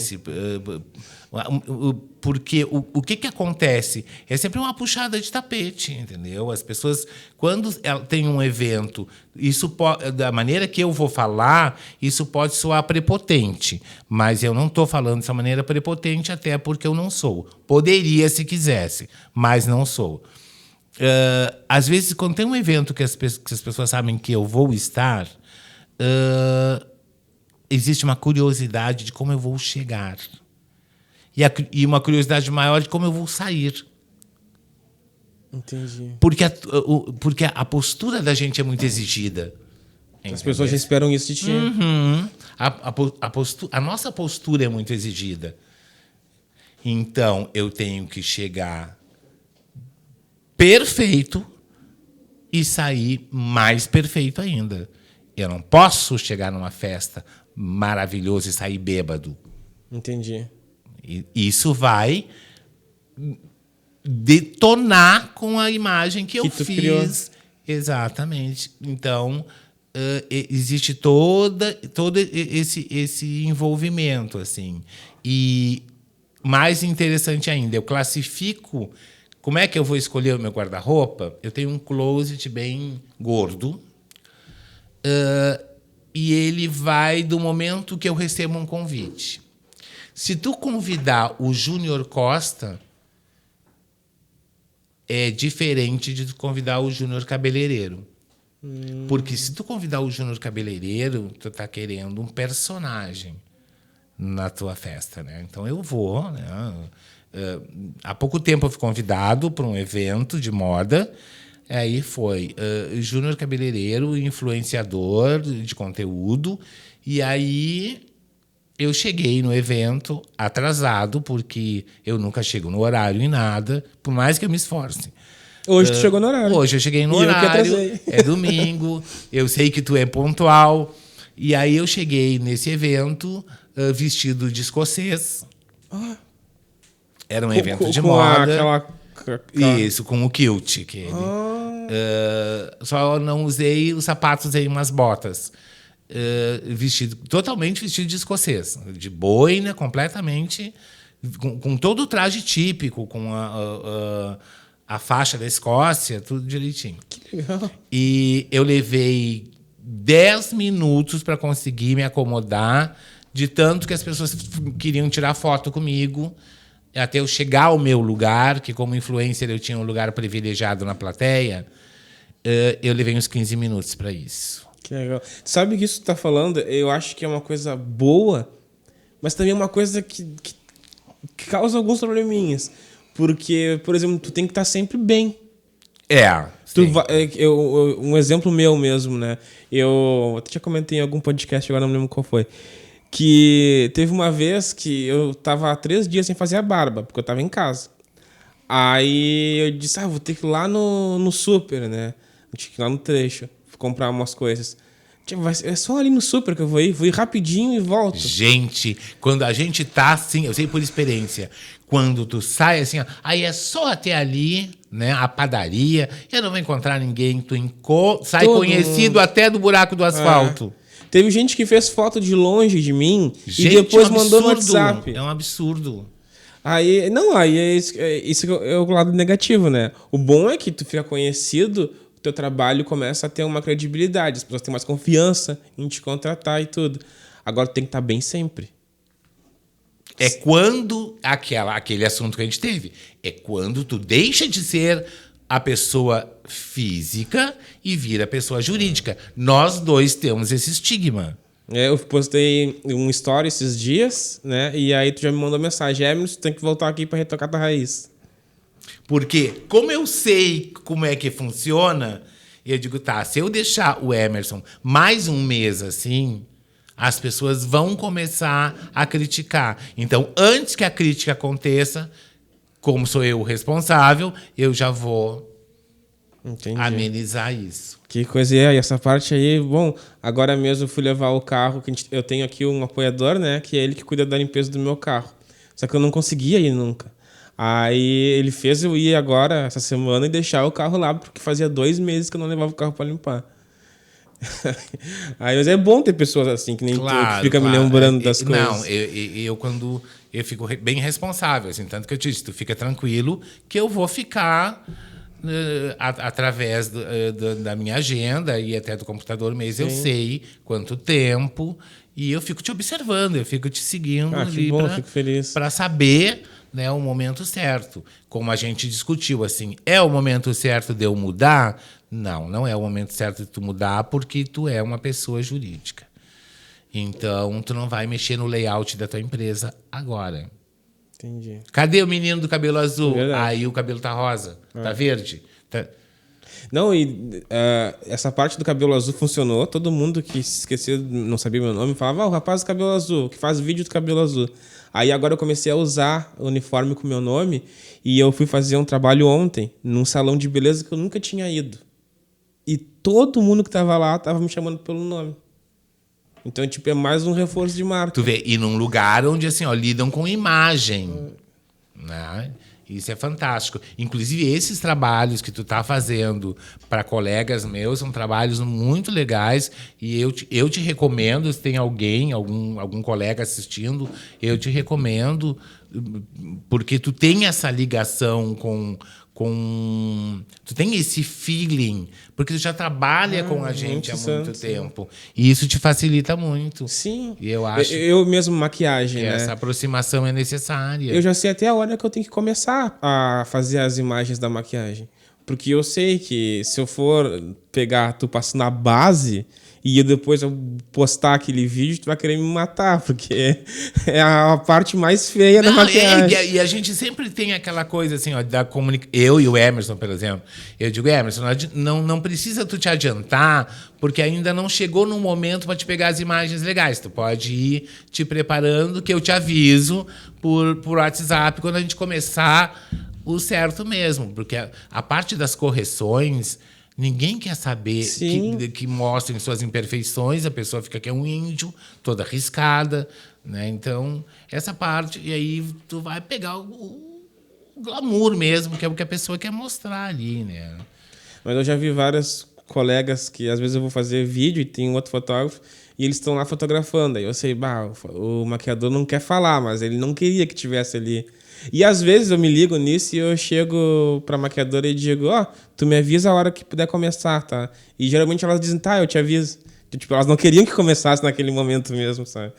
Porque o que acontece? É sempre uma puxada de tapete, entendeu? As pessoas, quando tem um evento, da maneira que eu vou falar, isso pode soar prepotente, mas eu não estou falando dessa maneira prepotente, até porque eu não sou. Poderia se quisesse, mas não sou. Às vezes, quando tem um evento que as pessoas sabem que eu vou estar, existe uma curiosidade de como eu vou chegar. E uma curiosidade maior de como eu vou sair. Entendi. Porque a postura da gente é muito exigida. As pessoas já esperam isso de ti. Uhum. A nossa postura é muito exigida. Então, eu tenho que chegar perfeito e sair mais perfeito ainda. Eu não posso chegar numa festa maravilhosa e sair bêbado. Entendi. E isso vai detonar com a imagem que eu tu fiz. criou. Exatamente. Então, existe todo esse envolvimento, assim. E mais interessante ainda, eu classifico. Como é que eu vou escolher o meu guarda-roupa? Eu tenho um closet bem gordo. E ele vai do momento que eu recebo um convite. Se tu convidar o Júnior Costa, é diferente de tu convidar o Júnior Cabeleireiro. Porque se tu convidar o Júnior Cabeleireiro, tu tá querendo um personagem na tua festa, né? Então eu vou, né? Há pouco tempo eu fui convidado para um evento de moda. Aí foi Júnior Cabeleireiro, influenciador de conteúdo. E aí eu cheguei no evento atrasado, porque eu nunca chego no horário em nada, por mais que eu me esforce. Hoje tu chegou no horário. Hoje eu cheguei no E eu que horário, atrasei. é domingo, eu sei que tu é pontual. E aí eu cheguei nesse evento vestido de escocês. Era um evento de moda. Isso, com o kilt. Só não usei os sapatos, usei umas botas. Totalmente vestido de escocês. De boina, completamente. Com todo o traje típico, com a faixa da Escócia, tudo direitinho. Que legal. E eu levei 10 minutos para conseguir me acomodar, de tanto que as pessoas queriam tirar foto comigo, até eu chegar ao meu lugar, que como influencer eu tinha um lugar privilegiado na plateia. Eu levei uns 15 minutos para isso. Que legal. Tu sabe que isso que tu tá falando, eu acho que é uma coisa boa, mas também é uma coisa que causa alguns probleminhas. Porque, por exemplo, tu tem que estar sempre bem. Um exemplo meu mesmo, né? Eu até já comentei em algum podcast, agora não lembro qual foi. Que teve uma vez que eu tava há 3 dias sem fazer a barba, porque eu tava em casa. Aí eu disse, vou ter que ir lá no super, né? Tinha que ir lá no trecho, comprar umas coisas. É só ali no super que eu vou ir rapidinho e volto. Gente, quando a gente tá assim, eu sei por experiência, quando tu sai assim, aí é só até ali, né, a padaria, eu não vou encontrar ninguém, tu sai todo conhecido mundo. Até do buraco do asfalto. Teve gente que fez foto de longe de mim e depois mandou no WhatsApp. É um absurdo. Aí isso é o lado negativo, né? O bom é que tu fica conhecido, o teu trabalho começa a ter uma credibilidade, as pessoas têm mais confiança em te contratar e tudo. Agora tu tem que estar bem sempre. É quando aquele assunto que a gente teve, é quando tu deixa de ser a pessoa física e vira a pessoa jurídica. Nós dois temos esse estigma. Eu postei um story esses dias, né? E aí tu já me mandou mensagem, Emerson, tu tem que voltar aqui para retocar tua raiz. Porque, como eu sei como é que funciona, eu digo, se eu deixar o Emerson mais um mês assim, as pessoas vão começar a criticar. Então, antes que a crítica aconteça, como sou eu o responsável, eu já vou amenizar isso. Que coisa é, e essa parte aí, bom, agora mesmo eu fui levar o carro, eu tenho aqui um apoiador, né, que é ele que cuida da limpeza do meu carro. Só que eu não conseguia ir nunca. Aí ele fez eu ir agora, essa semana, e deixar o carro lá, porque fazia 2 meses que eu não levava o carro para limpar. Aí, mas é bom ter pessoas assim, que nem tu, que fica me lembrando das coisas. Não, eu quando eu fico bem responsável, assim, tanto que eu te disse, tu fica tranquilo que eu vou ficar através da minha agenda e até do computador mesmo. Eu sei quanto tempo e eu fico te observando, eu fico te seguindo que bom, fico feliz. Para saber, né, o momento certo. Como a gente discutiu, assim, é o momento certo de eu mudar? Não é o momento certo de tu mudar porque tu é uma pessoa jurídica. Então, tu não vai mexer no layout da tua empresa agora. Entendi. Cadê o menino do cabelo azul? Verdade. Aí o cabelo tá rosa, tá verde. Não, e essa parte do cabelo azul funcionou. Todo mundo que se esqueceu, não sabia meu nome, falava, o rapaz do cabelo azul, que faz vídeo do cabelo azul. Aí agora eu comecei a usar o uniforme com meu nome e eu fui fazer um trabalho ontem num salão de beleza que eu nunca tinha ido. E todo mundo que tava lá tava me chamando pelo nome. Então, tipo, é mais um reforço de marca. Tu vê, e num lugar onde, assim, ó, lidam com imagem. Né? Isso é fantástico. Inclusive, esses trabalhos que tu tá fazendo para colegas meus são trabalhos muito legais e eu te recomendo, se tem algum colega assistindo, eu te recomendo, porque tu tem essa ligação com tu tem esse feeling, porque tu já trabalha com a gente há muito tempo. E isso te facilita muito. Sim. E eu acho eu mesmo, maquiagem, que né? essa aproximação é necessária. Eu já sei até a hora que eu tenho que começar a fazer as imagens da maquiagem. Porque eu sei que se eu for pegar tu passando a base e depois eu postar aquele vídeo, tu vai querer me matar, porque é a parte mais feia da maquiagem. E a gente sempre tem aquela coisa assim, ó, da comunicação. Eu e o Emerson, por exemplo. Eu digo, Emerson, não precisa tu te adiantar, porque ainda não chegou no momento para te pegar as imagens legais. Tu pode ir te preparando, que eu te aviso por WhatsApp quando a gente começar o certo mesmo. Porque a parte das correções, ninguém quer saber que mostrem suas imperfeições, a pessoa fica que é um índio, toda arriscada, né? Então, essa parte, e aí tu vai pegar o glamour mesmo, que é o que a pessoa quer mostrar ali, né? Mas eu já vi vários colegas que às vezes eu vou fazer vídeo e tem um outro fotógrafo e eles estão lá fotografando. Aí eu sei, o maquiador não quer falar, mas ele não queria que tivesse ali. E às vezes eu me ligo nisso e eu chego pra maquiadora e digo, tu me avisa a hora que puder começar, tá? E geralmente elas dizem, tá, eu te aviso. Tipo, elas não queriam que começasse naquele momento mesmo, sabe?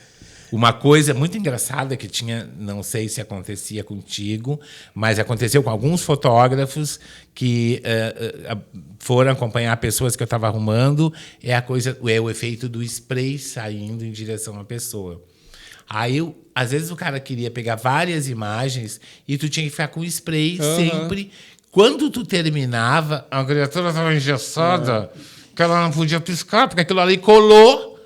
Uma coisa muito engraçada que tinha, não sei se acontecia contigo, mas aconteceu com alguns fotógrafos que foram acompanhar pessoas que eu estava arrumando, é o efeito do spray saindo em direção à pessoa. Aí, às vezes, o cara queria pegar várias imagens e tu tinha que ficar com spray sempre. Quando tu terminava, a criatura estava engessada, que ela não podia piscar, porque aquilo ali colou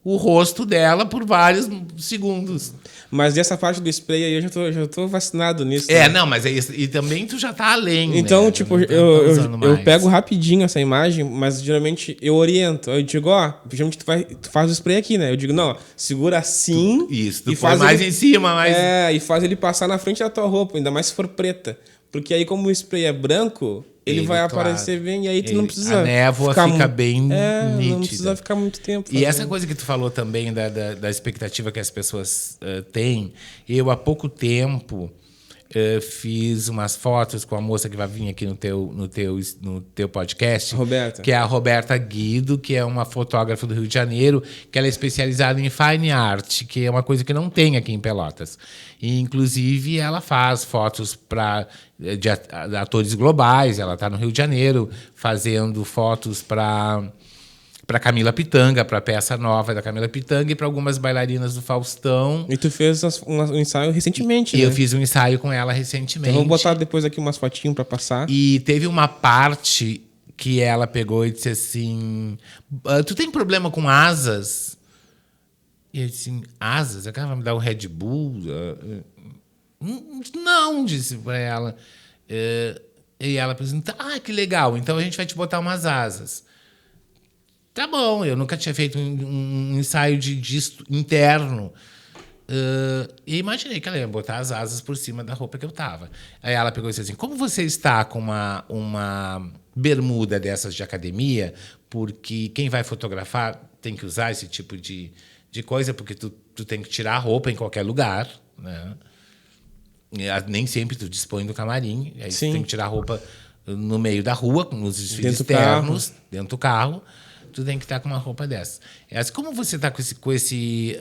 o rosto dela por vários segundos. Mas dessa parte do spray aí eu já tô vacinado nisso. Não, mas e também tu já tá além, então, né? tipo, eu pego rapidinho essa imagem, mas geralmente eu oriento. Eu digo, geralmente tu faz o spray aqui, né? Eu digo, não, segura assim. Tu faz mais em cima, mais. E faz ele passar na frente da tua roupa, ainda mais se for preta. Porque aí, como o spray é branco, ele vai aparecer bem, e aí tu não precisa. A névoa fica bem nítida. Não precisa ficar muito tempo. E essa coisa que tu falou também da expectativa que as pessoas têm, eu há pouco tempo fiz umas fotos com a moça que vai vir aqui no teu podcast, Roberta. Que é a Roberta Guido, que é uma fotógrafa do Rio de Janeiro, que ela é especializada em fine art, que é uma coisa que não tem aqui em Pelotas. E, inclusive, ela faz fotos de atores globais. Ela está no Rio de Janeiro fazendo fotos para Camila Pitanga, para a peça nova da Camila Pitanga e para algumas bailarinas do Faustão. E tu fez um ensaio recentemente, né? Eu fiz um ensaio com ela recentemente. Então vamos botar depois aqui umas fotinhas para passar. E teve uma parte que ela pegou e disse assim, tu tem problema com asas? E eu disse, asas? A cara vai me dar um Red Bull? Não, disse para ela. E ela pensou, que legal, então a gente vai te botar umas asas. Tá bom, eu nunca tinha feito um ensaio disso interno. E imaginei que ela ia botar as asas por cima da roupa que eu tava. Aí ela pegou e disse assim, como você está com uma bermuda dessas de academia, porque quem vai fotografar tem que usar esse tipo de coisa, porque tu tem que tirar a roupa em qualquer lugar, né? Nem sempre tu dispõe do camarim, aí tu tem que tirar a roupa no meio da rua, com os desfiles externos, dentro do carro, tu tem que estar com uma roupa dessa. Como você está com esse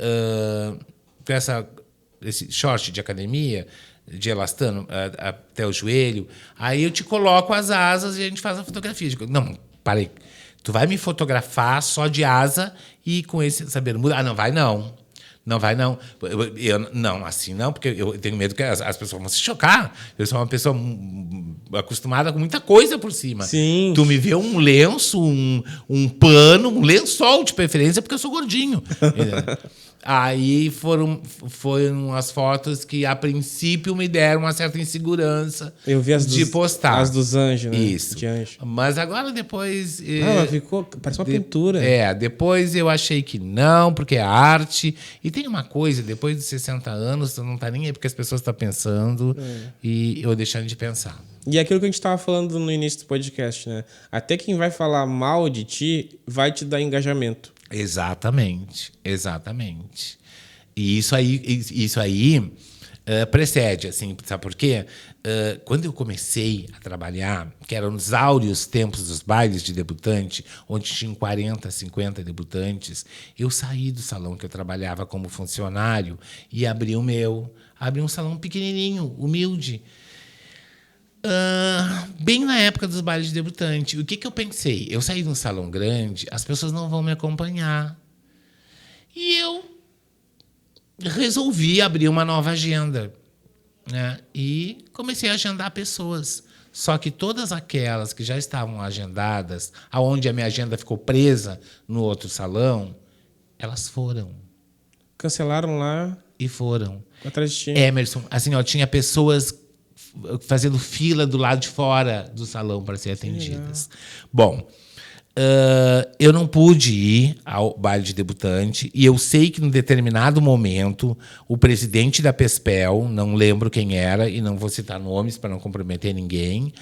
short de academia, de elastano até o joelho, aí eu te coloco as asas e a gente faz a fotografia. Eu digo, não, parei. Tu vai me fotografar só de asa e com essa bermuda? Ah, não vai não. Não vai não. Não, assim não, porque eu tenho medo que as pessoas vão se chocar. Eu sou uma pessoa acostumada com muita coisa por cima. Sim. Tu me vê um lenço, um pano, um lençol de preferência, porque eu sou gordinho. Aí foram as fotos que, a princípio, me deram uma certa insegurança de postar. As dos anjos, né? Isso. De anjo. Mas agora, depois... ela ficou... Parece uma pintura. Depois eu achei que não, porque é arte. E tem uma coisa, depois de 60 anos, tu não tá nem aí porque as pessoas estão pensando e eu deixando de pensar. E aquilo que a gente estava falando no início do podcast, né? Até quem vai falar mal de ti vai te dar engajamento. Exatamente. E isso aí precede, assim, sabe por quê? Quando eu comecei a trabalhar, que eram os áureos tempos dos bailes de debutante, onde tinham 40, 50 debutantes, eu saí do salão que eu trabalhava como funcionário e abri o meu. Abri um salão pequenininho, humilde. Bem na época dos bailes de debutante. O que eu pensei? Eu saí de um salão grande, as pessoas não vão me acompanhar. E eu resolvi abrir uma nova agenda, né? E comecei a agendar pessoas. Só que todas aquelas que já estavam agendadas, aonde a minha agenda ficou presa no outro salão, elas foram. Cancelaram lá. E foram. Atrás de ti. Emerson, assim, tinha pessoas fazendo fila do lado de fora do salão para ser atendidas. Bom, eu não pude ir ao baile de debutante e eu sei que, num determinado momento, o presidente da PESPEL, não lembro quem era e não vou citar nomes para não comprometer ninguém,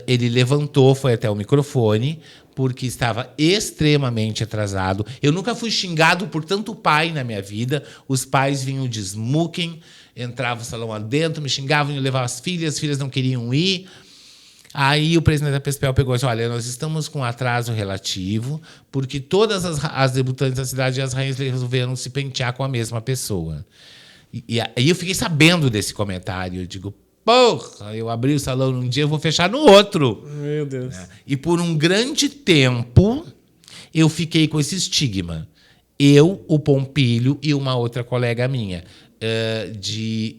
ele levantou, foi até o microfone, porque estava extremamente atrasado. Eu nunca fui xingado por tanto pai na minha vida. Os pais vinham de smoking, entravam no salão adentro, me xingavam, iam levar as filhas não queriam ir. Aí o presidente da PESPEL pegou e disse, olha, nós estamos com atraso relativo, porque todas as debutantes da cidade e as rainhas resolveram se pentear com a mesma pessoa. E aí eu fiquei sabendo desse comentário. Eu digo, porra, eu abri o salão num dia, eu vou fechar no outro. Meu Deus. E por um grande tempo, eu fiquei com esse estigma. Eu, o Pompilho e uma outra colega minha.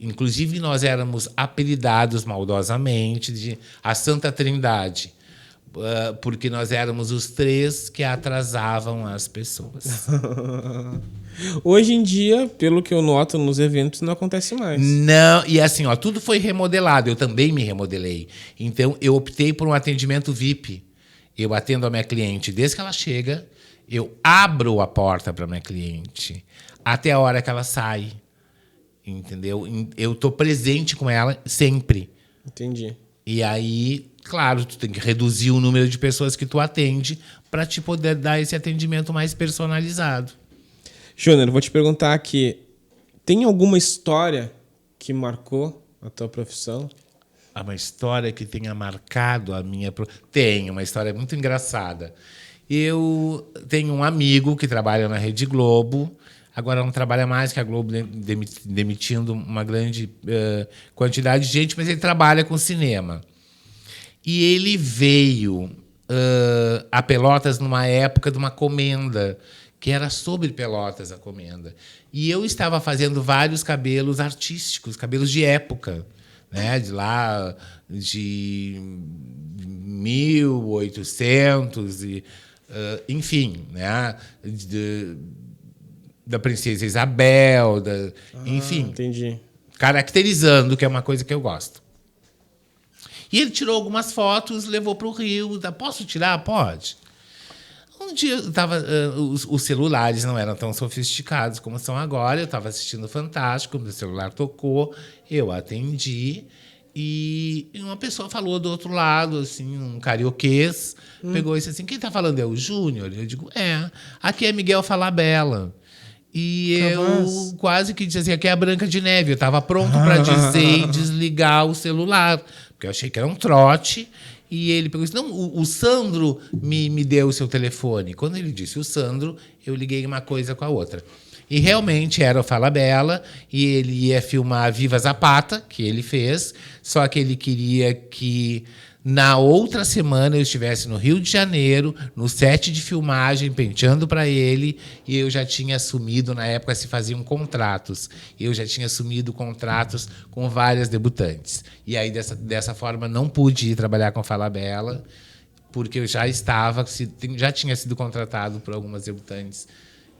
Inclusive, nós éramos apelidados maldosamente de a Santa Trindade, porque nós éramos os 3 que atrasavam as pessoas. Hoje em dia, pelo que eu noto nos eventos, não acontece mais. Não, e assim, tudo foi remodelado. Eu também me remodelei. Então, eu optei por um atendimento VIP. Eu atendo a minha cliente desde que ela chega, eu abro a porta para a minha cliente até a hora que ela sai. Entendeu? Eu estou presente com ela sempre. Entendi. E aí, claro, tu tem que reduzir o número de pessoas que tu atende para te poder dar esse atendimento mais personalizado. Júnior, vou te perguntar aqui, tem alguma história que marcou a tua profissão? Uma história que tenha marcado a minha... Tem, uma história muito engraçada. Eu tenho um amigo que trabalha na Rede Globo. Agora não trabalha mais, que a Globo demitindo uma grande quantidade de gente, mas ele trabalha com cinema. E ele veio a Pelotas numa época de uma comenda, que era sobre Pelotas a comenda. E eu estava fazendo vários cabelos artísticos, cabelos de época, né? De lá, de 1800, enfim, né? Da Princesa Isabel, enfim. Entendi. Caracterizando, que é uma coisa que eu gosto. E ele tirou algumas fotos, levou para o Rio. Posso tirar? Pode. Um dia eu tava, os celulares não eram tão sofisticados como são agora. Eu estava assistindo Fantástico, meu celular tocou, eu atendi. E uma pessoa falou do outro lado, assim, um carioquês, pegou e disse assim, quem tá falando é o Júnior? Eu digo, aqui é Miguel Falabella. E eu quase que disse assim, aqui é a Branca de Neve. Eu tava pronto para dizer e desligar o celular, porque eu achei que era um trote. E ele pegou e disse, não, o Sandro me deu o seu telefone. Quando ele disse o Sandro, eu liguei uma coisa com a outra. E realmente era o Falabella, e ele ia filmar Viva Zapata, que ele fez, só que ele queria que na outra semana eu estivesse no Rio de Janeiro, no set de filmagem, penteando para ele, e eu já tinha assumido, na época se faziam contratos, eu já tinha assumido contratos com várias debutantes. E aí, dessa forma, não pude ir trabalhar com a Falabella, porque eu já tinha sido contratado por algumas debutantes,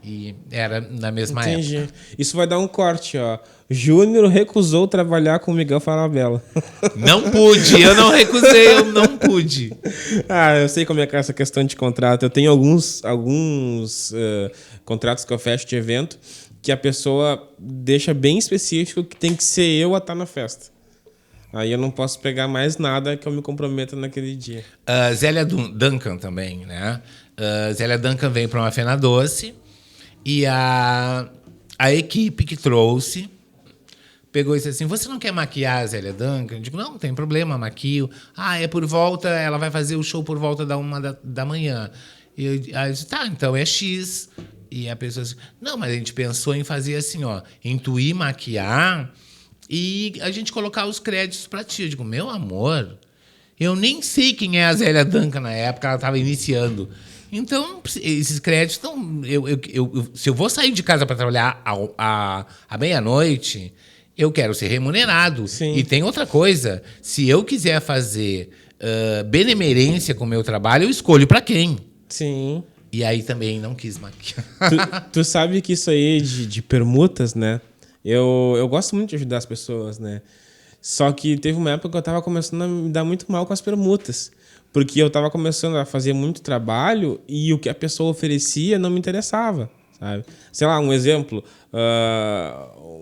e era na mesma época. Isso vai dar um corte, ó. Júnior recusou trabalhar com o Miguel Falabella. Não pude, eu não recusei, eu não pude. Eu sei como é que é essa questão de contrato. Eu tenho alguns contratos que eu fecho de evento que a pessoa deixa bem específico que tem que ser eu a estar na festa. Aí eu não posso pegar mais nada que eu me comprometa naquele dia. Zélia Duncan também, né? Zélia Duncan veio para uma Fena Doce. E a equipe que trouxe pegou e disse assim, você não quer maquiar a Zélia Duncan? Eu digo, não tem problema, maquio. É por volta, ela vai fazer o show por volta da 1 da manhã. E eu disse, tá, então é X. E a pessoa disse, não, mas a gente pensou em fazer assim, ó, intuir, maquiar e a gente colocar os créditos pra ti. Eu digo, meu amor, eu nem sei quem é a Zélia Duncan na época, ela estava iniciando. Então, esses créditos, se eu vou sair de casa para trabalhar à meia-noite, eu quero ser remunerado. Sim. E tem outra coisa, se eu quiser fazer benemerência com o meu trabalho, eu escolho para quem. Sim. E aí também não quis maquiar. Tu sabe que isso aí de permutas, né? Eu gosto muito de ajudar as pessoas, né? Só que teve uma época que eu tava começando a me dar muito mal com as permutas. Porque eu tava começando a fazer muito trabalho e o que a pessoa oferecia não me interessava, sabe? Sei lá, um exemplo.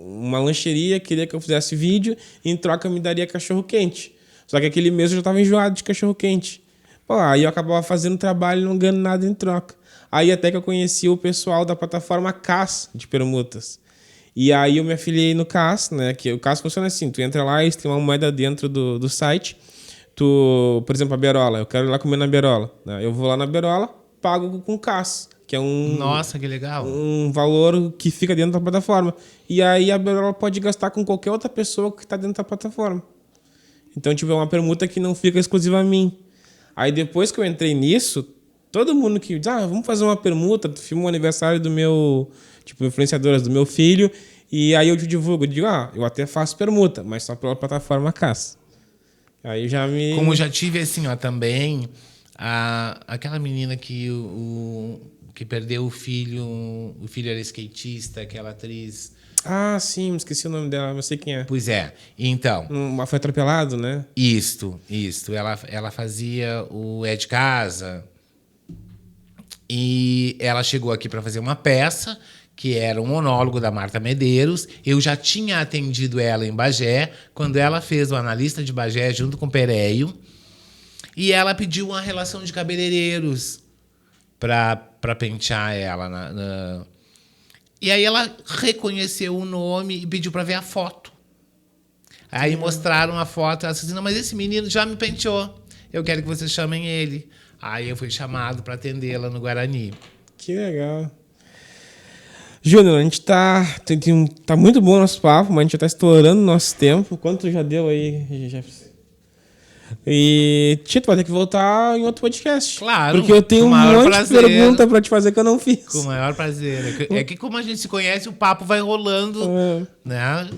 Uma lancheria queria que eu fizesse vídeo e em troca me daria cachorro-quente. Só que aquele mês eu já tava enjoado de cachorro-quente. Aí eu acabava fazendo trabalho e não ganhando nada em troca. Aí até que eu conheci o pessoal da plataforma CAS de permutas. E aí eu me afiliei no CAS, né? Que o CAS funciona assim, tu entra lá e tem uma moeda dentro do site. Por exemplo, a Berola, eu quero ir lá comer na Berola. Né? Eu vou lá na Berola, pago com CAS, que é Nossa, que legal. Um valor que fica dentro da plataforma. E aí a Berola pode gastar com qualquer outra pessoa que está dentro da plataforma. Então, é uma permuta que não fica exclusiva a mim. Aí depois que eu entrei nisso, todo mundo que diz, vamos fazer uma permuta, tu filma o aniversário do meu, influenciadoras do meu filho, e aí eu te divulgo. Eu digo, eu até faço permuta, mas só pela plataforma CAS. Aí já me... Como já tive, assim, também, aquela menina que perdeu o filho era skatista, aquela atriz... Sim, esqueci o nome dela, mas sei quem é. Pois é, então... Foi atropelado, né? Isto. Ela fazia o É de Casa e ela chegou aqui para fazer uma peça que era um monólogo da Marta Medeiros. Eu já tinha atendido ela em Bagé, quando ela fez o Analista de Bagé junto com o Pereio. E ela pediu uma relação de cabeleireiros para pentear ela. E aí ela reconheceu o nome e pediu para ver a foto. Aí mostraram a foto, ela disse assim, não, mas esse menino já me penteou. Eu quero que vocês chamem ele. Aí eu fui chamado para atendê-la no Guarani. Que legal. Júnior, a gente tá muito bom o nosso papo, mas a gente já tá estourando o nosso tempo. Quanto já deu aí, Jefferson? E, Tito, vai ter que voltar em outro podcast. Claro. Porque eu tenho um monte de pergunta pra te fazer que eu não fiz. Com o maior prazer. É que como a gente se conhece, o papo vai rolando, né?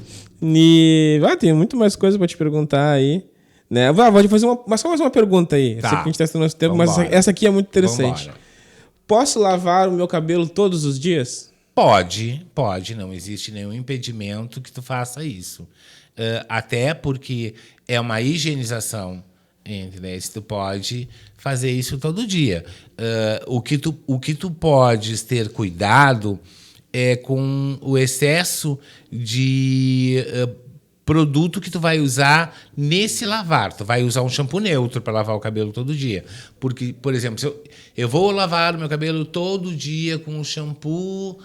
E tem muito mais coisa pra te perguntar aí. Né? Vou fazer só mais uma pergunta aí. Tá. Eu sei que a gente tá estourando nosso tempo, mas essa aqui é muito interessante. Vambora. Posso lavar o meu cabelo todos os dias? Pode. Não existe nenhum impedimento que tu faça isso. Até porque é uma higienização, entendeu? Tu pode fazer isso todo dia. O que tu podes ter cuidado é com o excesso de produto que tu vai usar nesse lavar. Tu vai usar um shampoo neutro para lavar o cabelo todo dia. Porque, por exemplo, se eu vou lavar o meu cabelo todo dia com um shampoo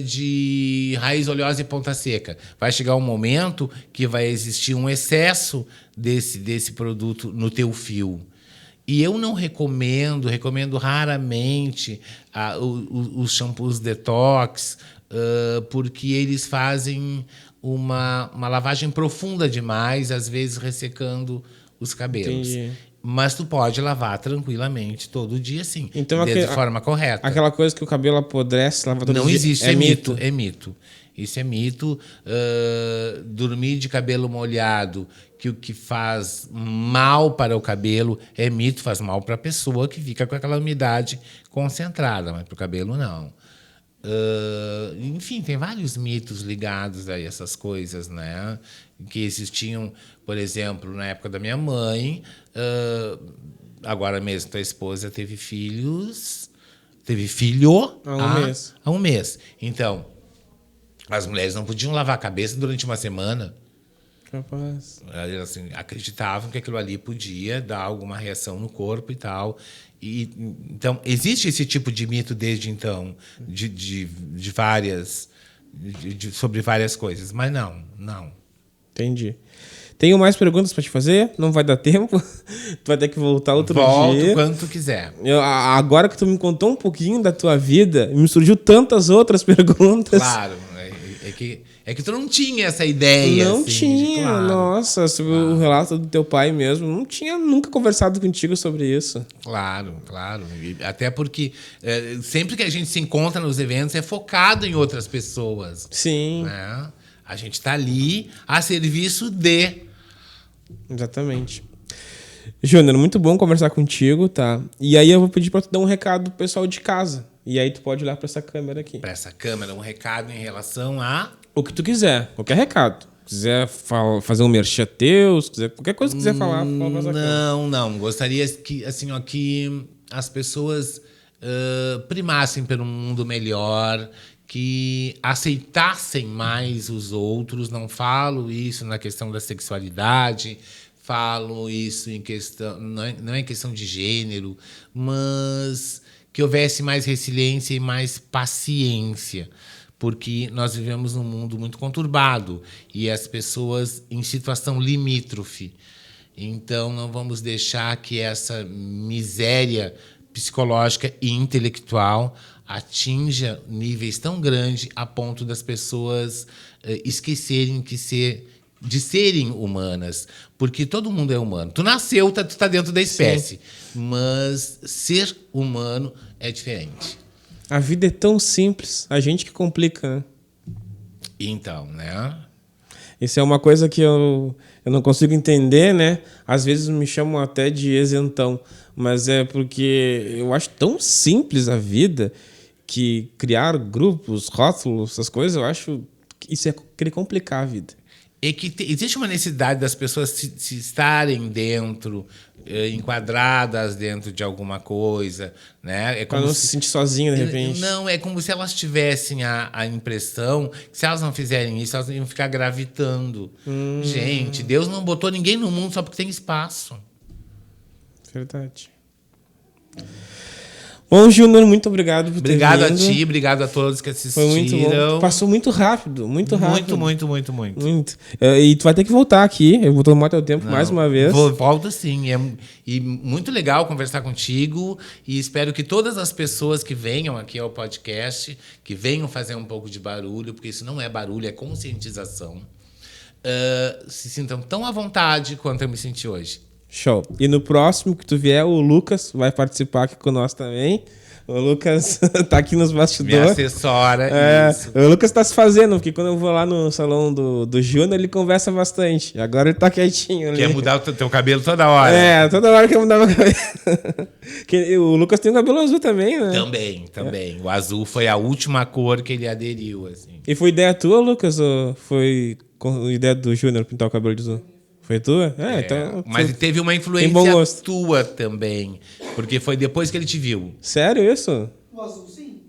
de raiz oleosa e ponta seca. Vai chegar um momento que vai existir um excesso desse produto no teu fio. E eu não recomendo raramente os shampoos detox, porque eles fazem uma lavagem profunda demais, às vezes ressecando os cabelos. Entendi. Mas tu pode lavar tranquilamente todo dia, sim. Então, de forma correta. Aquela coisa que o cabelo apodrece, lava todo dia. Não existe, é mito. É mito. Isso é mito. Dormir de cabelo molhado, que o que faz mal para o cabelo é mito, faz mal para a pessoa que fica com aquela umidade concentrada, mas para o cabelo não. Enfim, tem vários mitos ligados a essas coisas, né? Que existiam, por exemplo, na época da minha mãe. Agora mesmo tua esposa teve filho há um mês. Então, as mulheres não podiam lavar a cabeça durante uma semana. Capaz. Elas assim, acreditavam que aquilo ali podia dar alguma reação no corpo e tal. Então, existe esse tipo de mito desde então, sobre várias coisas, mas não. Entendi. Tenho mais perguntas para te fazer, não vai dar tempo. Tu vai ter que voltar outro dia. Volto quando tu quiser. Agora que tu me contou um pouquinho da tua vida, me surgiu tantas outras perguntas. Claro, é que tu não tinha essa ideia. Não assim, tinha, claro. Nossa, o relato do teu pai mesmo, não tinha nunca conversado contigo sobre isso. Claro. E até porque sempre que a gente se encontra nos eventos é focado em outras pessoas. Sim. Né? A gente está ali a serviço de... Exatamente. Júnior, muito bom conversar contigo, tá? E aí eu vou pedir para tu dar um recado pro pessoal de casa. E aí tu pode olhar para essa câmera aqui. Para essa câmera, um recado em relação a... O que tu quiser, qualquer recado. Se quiser fazer um merchan teu, se quiser, qualquer coisa que quiser falar, fala pra essa câmera. Não. Gostaria que, assim, que as pessoas primassem por um mundo melhor, que aceitassem mais os outros. Não falo isso na questão da sexualidade, falo isso em questão, não é questão de gênero, mas que houvesse mais resiliência e mais paciência, porque nós vivemos num mundo muito conturbado e as pessoas em situação limítrofe. Então, não vamos deixar que essa miséria psicológica e intelectual atinja níveis tão grandes a ponto das pessoas esquecerem de serem humanas. Porque todo mundo é humano. Tu nasceu, tu tá dentro da espécie. Sim. Mas ser humano é diferente. A vida é tão simples, a gente que complica, né? Então, né? Isso é uma coisa que eu não consigo entender, né? Às vezes me chamam até de isentão, mas é porque eu acho tão simples a vida que criar grupos, rótulos, essas coisas, eu acho que isso é querer complicar a vida. É que existe uma necessidade das pessoas se estarem dentro, enquadradas dentro de alguma coisa, né? Para não se sentir sozinha, de repente. Não, é como se elas tivessem a impressão que se elas não fizerem isso, elas iam ficar gravitando. Gente, Deus não botou ninguém no mundo só porque tem espaço. Verdade. Bom, Júnior, muito obrigado por ter vindo. Obrigado a ti, obrigado a todos que assistiram. Foi muito bom. Passou muito rápido, muito rápido. Muito. E tu vai ter que voltar aqui, eu vou tomar teu tempo mais uma vez. Volto sim, e muito legal conversar contigo, e espero que todas as pessoas que venham aqui ao podcast, que venham fazer um pouco de barulho, porque isso não é barulho, é conscientização, se sintam tão à vontade quanto eu me senti hoje. Show. E no próximo que tu vier, o Lucas vai participar aqui conosco também. O Lucas tá aqui nos bastidores. Me assessora. Isso. O Lucas tá se fazendo, porque quando eu vou lá no salão do Júnior, ele conversa bastante. Agora ele tá quietinho. Quer mudar o teu cabelo toda hora. Toda hora quer mudar meu cabelo. O Lucas tem um cabelo azul também, né? Também. O azul foi a última cor que ele aderiu, assim. E foi ideia tua, Lucas, ou foi ideia do Júnior pintar o cabelo de azul? Foi tua? Então, mas teve uma influência tua também. Porque foi depois que ele te viu. Sério isso? O azul, sim.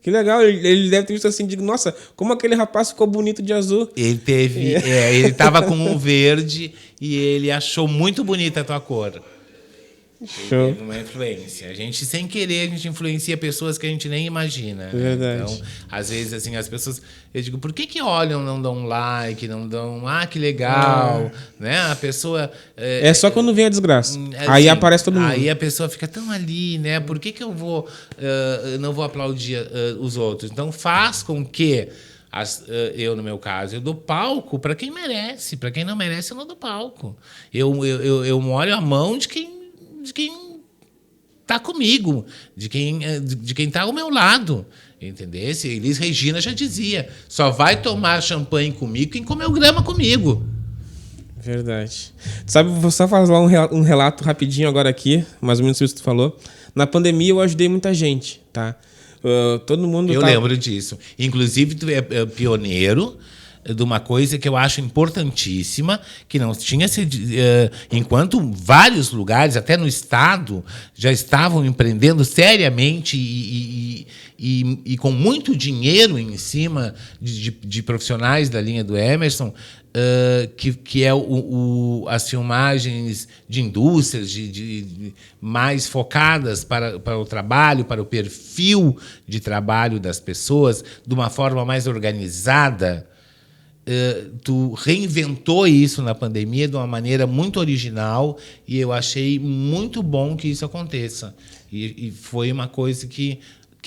Que legal, ele deve ter visto assim, digo, nossa, como aquele rapaz ficou bonito de azul. Ele teve, ele tava com um verde e ele achou muito bonita a tua cor. Show. Teve uma influência. A gente, sem querer, a gente influencia pessoas que a gente nem imagina. Verdade. Então, às vezes, assim, as pessoas... Eu digo, por que olham, não dão like, não dão... Ah, que legal. Né? A pessoa... É só quando vem a desgraça. Assim, Aí aparece todo mundo. Aí a pessoa fica tão ali, né? Por que eu vou... não vou aplaudir os outros? Então, faz com que... eu, no meu caso, eu dou palco para quem merece. Para quem não merece, eu não dou palco. Eu molho a mão de quem está comigo, de quem está ao meu lado. Entendeu? Elis Regina já dizia, só vai tomar champanhe comigo quem comeu grama comigo. Verdade. Sabe, vou só fazer um relato rapidinho agora aqui, mais ou menos isso que tu falou. Na pandemia eu ajudei muita gente, tá? Todo mundo... Eu lembro disso. Inclusive, tu é pioneiro de uma coisa que eu acho importantíssima, que não tinha sido... enquanto vários lugares, até no Estado, já estavam empreendendo seriamente e com muito dinheiro em cima de profissionais da linha do Emerson, que é as filmagens de indústrias mais focadas para o trabalho, para o perfil de trabalho das pessoas, de uma forma mais organizada. Tu reinventou isso na pandemia de uma maneira muito original e eu achei muito bom que isso aconteça. E foi uma coisa que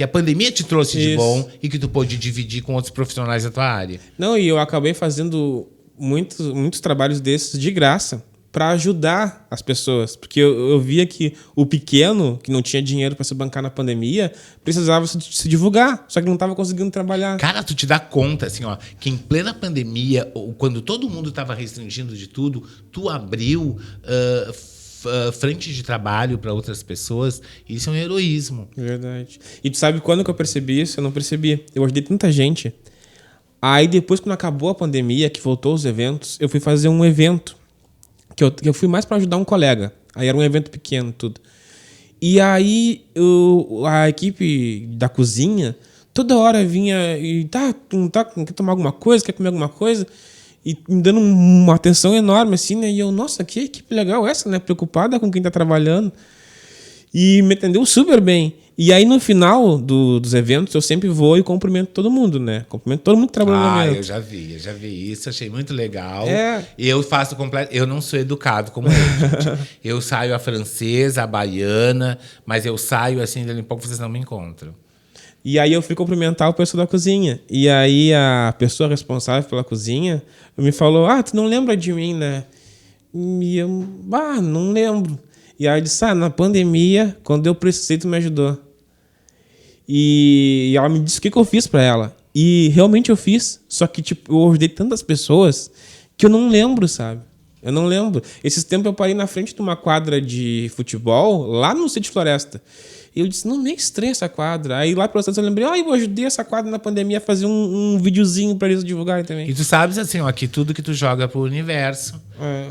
a pandemia te trouxe de bom e que tu pôde dividir com outros profissionais da tua área. Não, e eu acabei fazendo muitos trabalhos desses de graça para ajudar as pessoas. Porque eu via que o pequeno, que não tinha dinheiro para se bancar na pandemia, precisava se divulgar, só que não estava conseguindo trabalhar. Cara, tu te dá conta, assim, ó, que em plena pandemia, quando todo mundo estava restringindo de tudo, tu abriu frente de trabalho para outras pessoas. Isso é um heroísmo. Verdade. E tu sabe quando que eu percebi isso? Eu não percebi. Eu ajudei tanta gente. Aí depois, quando acabou a pandemia, que voltou os eventos, eu fui fazer um evento que eu fui mais para ajudar um colega. Aí era um evento pequeno, tudo. E aí a equipe da cozinha toda hora vinha e quer tomar alguma coisa, quer comer alguma coisa, e me dando uma atenção enorme, assim, né? E eu, nossa, que equipe legal essa, né? Preocupada com quem tá trabalhando. E me atendeu super bem. E aí, no final dos eventos, eu sempre vou e cumprimento todo mundo, né? Cumprimento todo mundo que trabalha no evento. Eu já vi isso, achei muito legal. É. Eu faço completo. Eu não sou educado como ele, gente. Eu saio a francesa, a baiana, mas eu saio assim, dali em pouco vocês não me encontram. E aí eu fui cumprimentar o pessoal da cozinha. E aí a pessoa responsável pela cozinha me falou, tu não lembra de mim, né? E eu, não lembro. E aí eu disse, na pandemia, quando eu precisei, tu me ajudou. E ela me disse o que eu fiz pra ela. E realmente eu fiz. Só que, eu ajudei tantas pessoas que eu não lembro, sabe? Eu não lembro. Esses tempos eu parei na frente de uma quadra de futebol, lá no Sítio Floresta. E eu disse, meio estranha essa quadra. Aí lá pelas tantas eu lembrei, eu ajudei essa quadra na pandemia a fazer um videozinho pra eles divulgarem também. E tu sabes, assim, ó, que tudo que tu joga pro universo,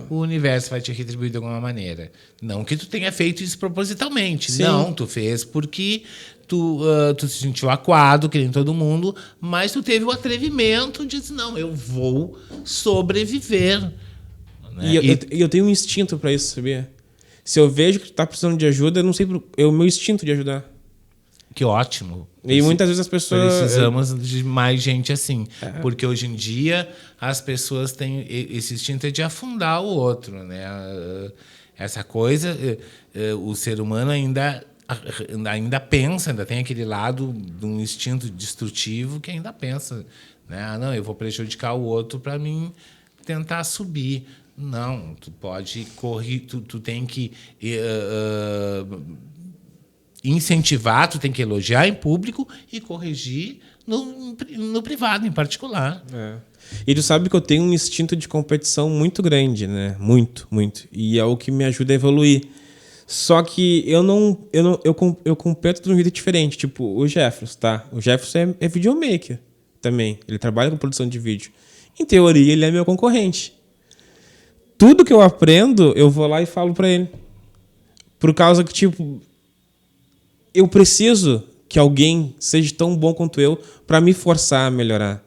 o universo vai te retribuir de alguma maneira. Não que tu tenha feito isso propositalmente. Sim. Não, tu fez porque tu se sentiu acuado, que nem todo mundo, mas tu teve o atrevimento de dizer, não, eu vou sobreviver. Né? E eu tenho um instinto pra isso, sabia? Se eu vejo que tu tá precisando de ajuda, eu não sei, é o meu instinto de ajudar. Que ótimo. E muitas vezes as pessoas... Precisamos de mais gente assim. Porque hoje em dia as pessoas têm esse instinto de afundar o outro, né? Essa coisa, o ser humano ainda pensa, ainda tem aquele lado de um instinto destrutivo que ainda pensa, né? Não, eu vou prejudicar o outro para mim tentar subir. Não, tu pode correr, tu tem que incentivar, tu tem que elogiar em público e corrigir no privado, em particular. E tu sabe que eu tenho um instinto de competição muito grande, né? Muito, muito. E é o que me ajuda a evoluir. Só que eu competo de um jeito diferente. Tipo, o Jefferson, tá? O Jefferson é videomaker também. Ele trabalha com produção de vídeo. Em teoria, ele é meu concorrente. Tudo que eu aprendo, eu vou lá e falo pra ele. Por causa que, eu preciso que alguém seja tão bom quanto eu para me forçar a melhorar.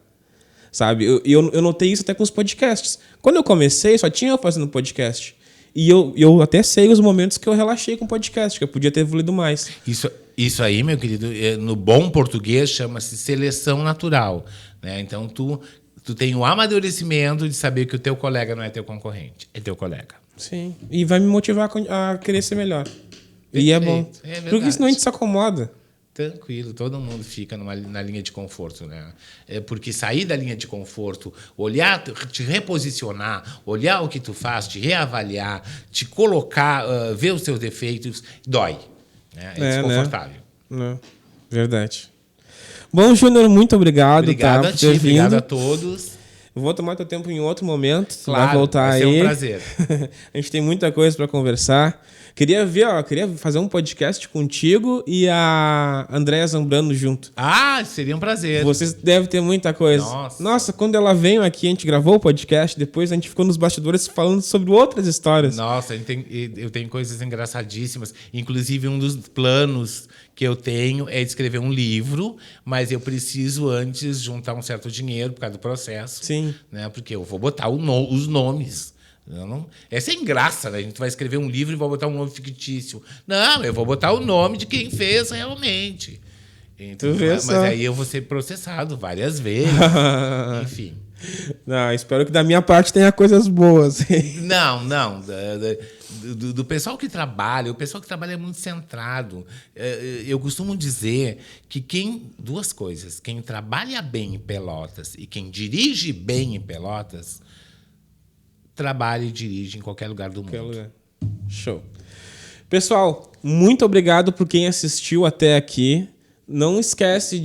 Sabe? Eu notei isso até com os podcasts. Quando eu comecei, só tinha eu fazendo podcast. E eu até sei os momentos que eu relaxei com o podcast, que eu podia ter evoluído mais. Isso aí, meu querido, no bom português chama-se seleção natural, né? Então, tu tem o amadurecimento de saber que o teu colega não é teu concorrente, é teu colega. Sim. E vai me motivar a querer ser melhor. E é bom. Porque senão a gente se acomoda. Tranquilo, todo mundo fica na linha de conforto, né? Porque sair da linha de conforto, olhar, te reposicionar, olhar o que tu faz, te reavaliar, te colocar, ver os teus defeitos, dói. Né? É desconfortável. Né? Gente. Bom, Júnior, muito obrigado. Obrigado por a ti, ter vindo. obrigado a todos. Eu vou tomar teu tempo em outro momento. Claro, vai voltar vai aí. ser um prazer. A gente tem muita coisa para conversar. Queria fazer um podcast contigo e a Andréa Zambrano junto. Ah, seria um prazer. Vocês devem ter muita coisa. Nossa, quando ela veio aqui, a gente gravou o podcast, depois a gente ficou nos bastidores falando sobre outras histórias. Nossa, eu tenho coisas engraçadíssimas. Inclusive, um dos planos que eu tenho é escrever um livro, mas eu preciso antes juntar um certo dinheiro por causa do processo. Sim. Né? Porque eu vou botar os nomes. É sem graça, né? A gente vai escrever um livro e vai botar um nome fictício. Não, eu vou botar o nome de quem fez realmente. Então, mas aí eu vou ser processado várias vezes. Enfim. Não, espero que da minha parte tenha coisas boas. Não. Do pessoal que trabalha, o pessoal que trabalha é muito centrado. Eu costumo dizer que duas coisas. Quem trabalha bem em Pelotas e quem dirige bem em Pelotas trabalha e dirige em qualquer lugar do mundo. Show. Pessoal, muito obrigado por quem assistiu até aqui. Não esquece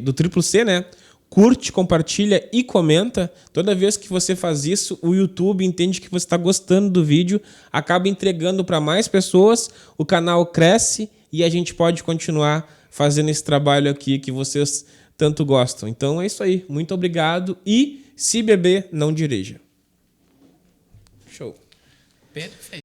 do Triplo C, né? Curte, compartilha e comenta. Toda vez que você faz isso, o YouTube entende que você está gostando do vídeo, acaba entregando para mais pessoas, o canal cresce e a gente pode continuar fazendo esse trabalho aqui que vocês tanto gostam. Então é isso aí. Muito obrigado e se beber, não dirija. Show. Perfeito.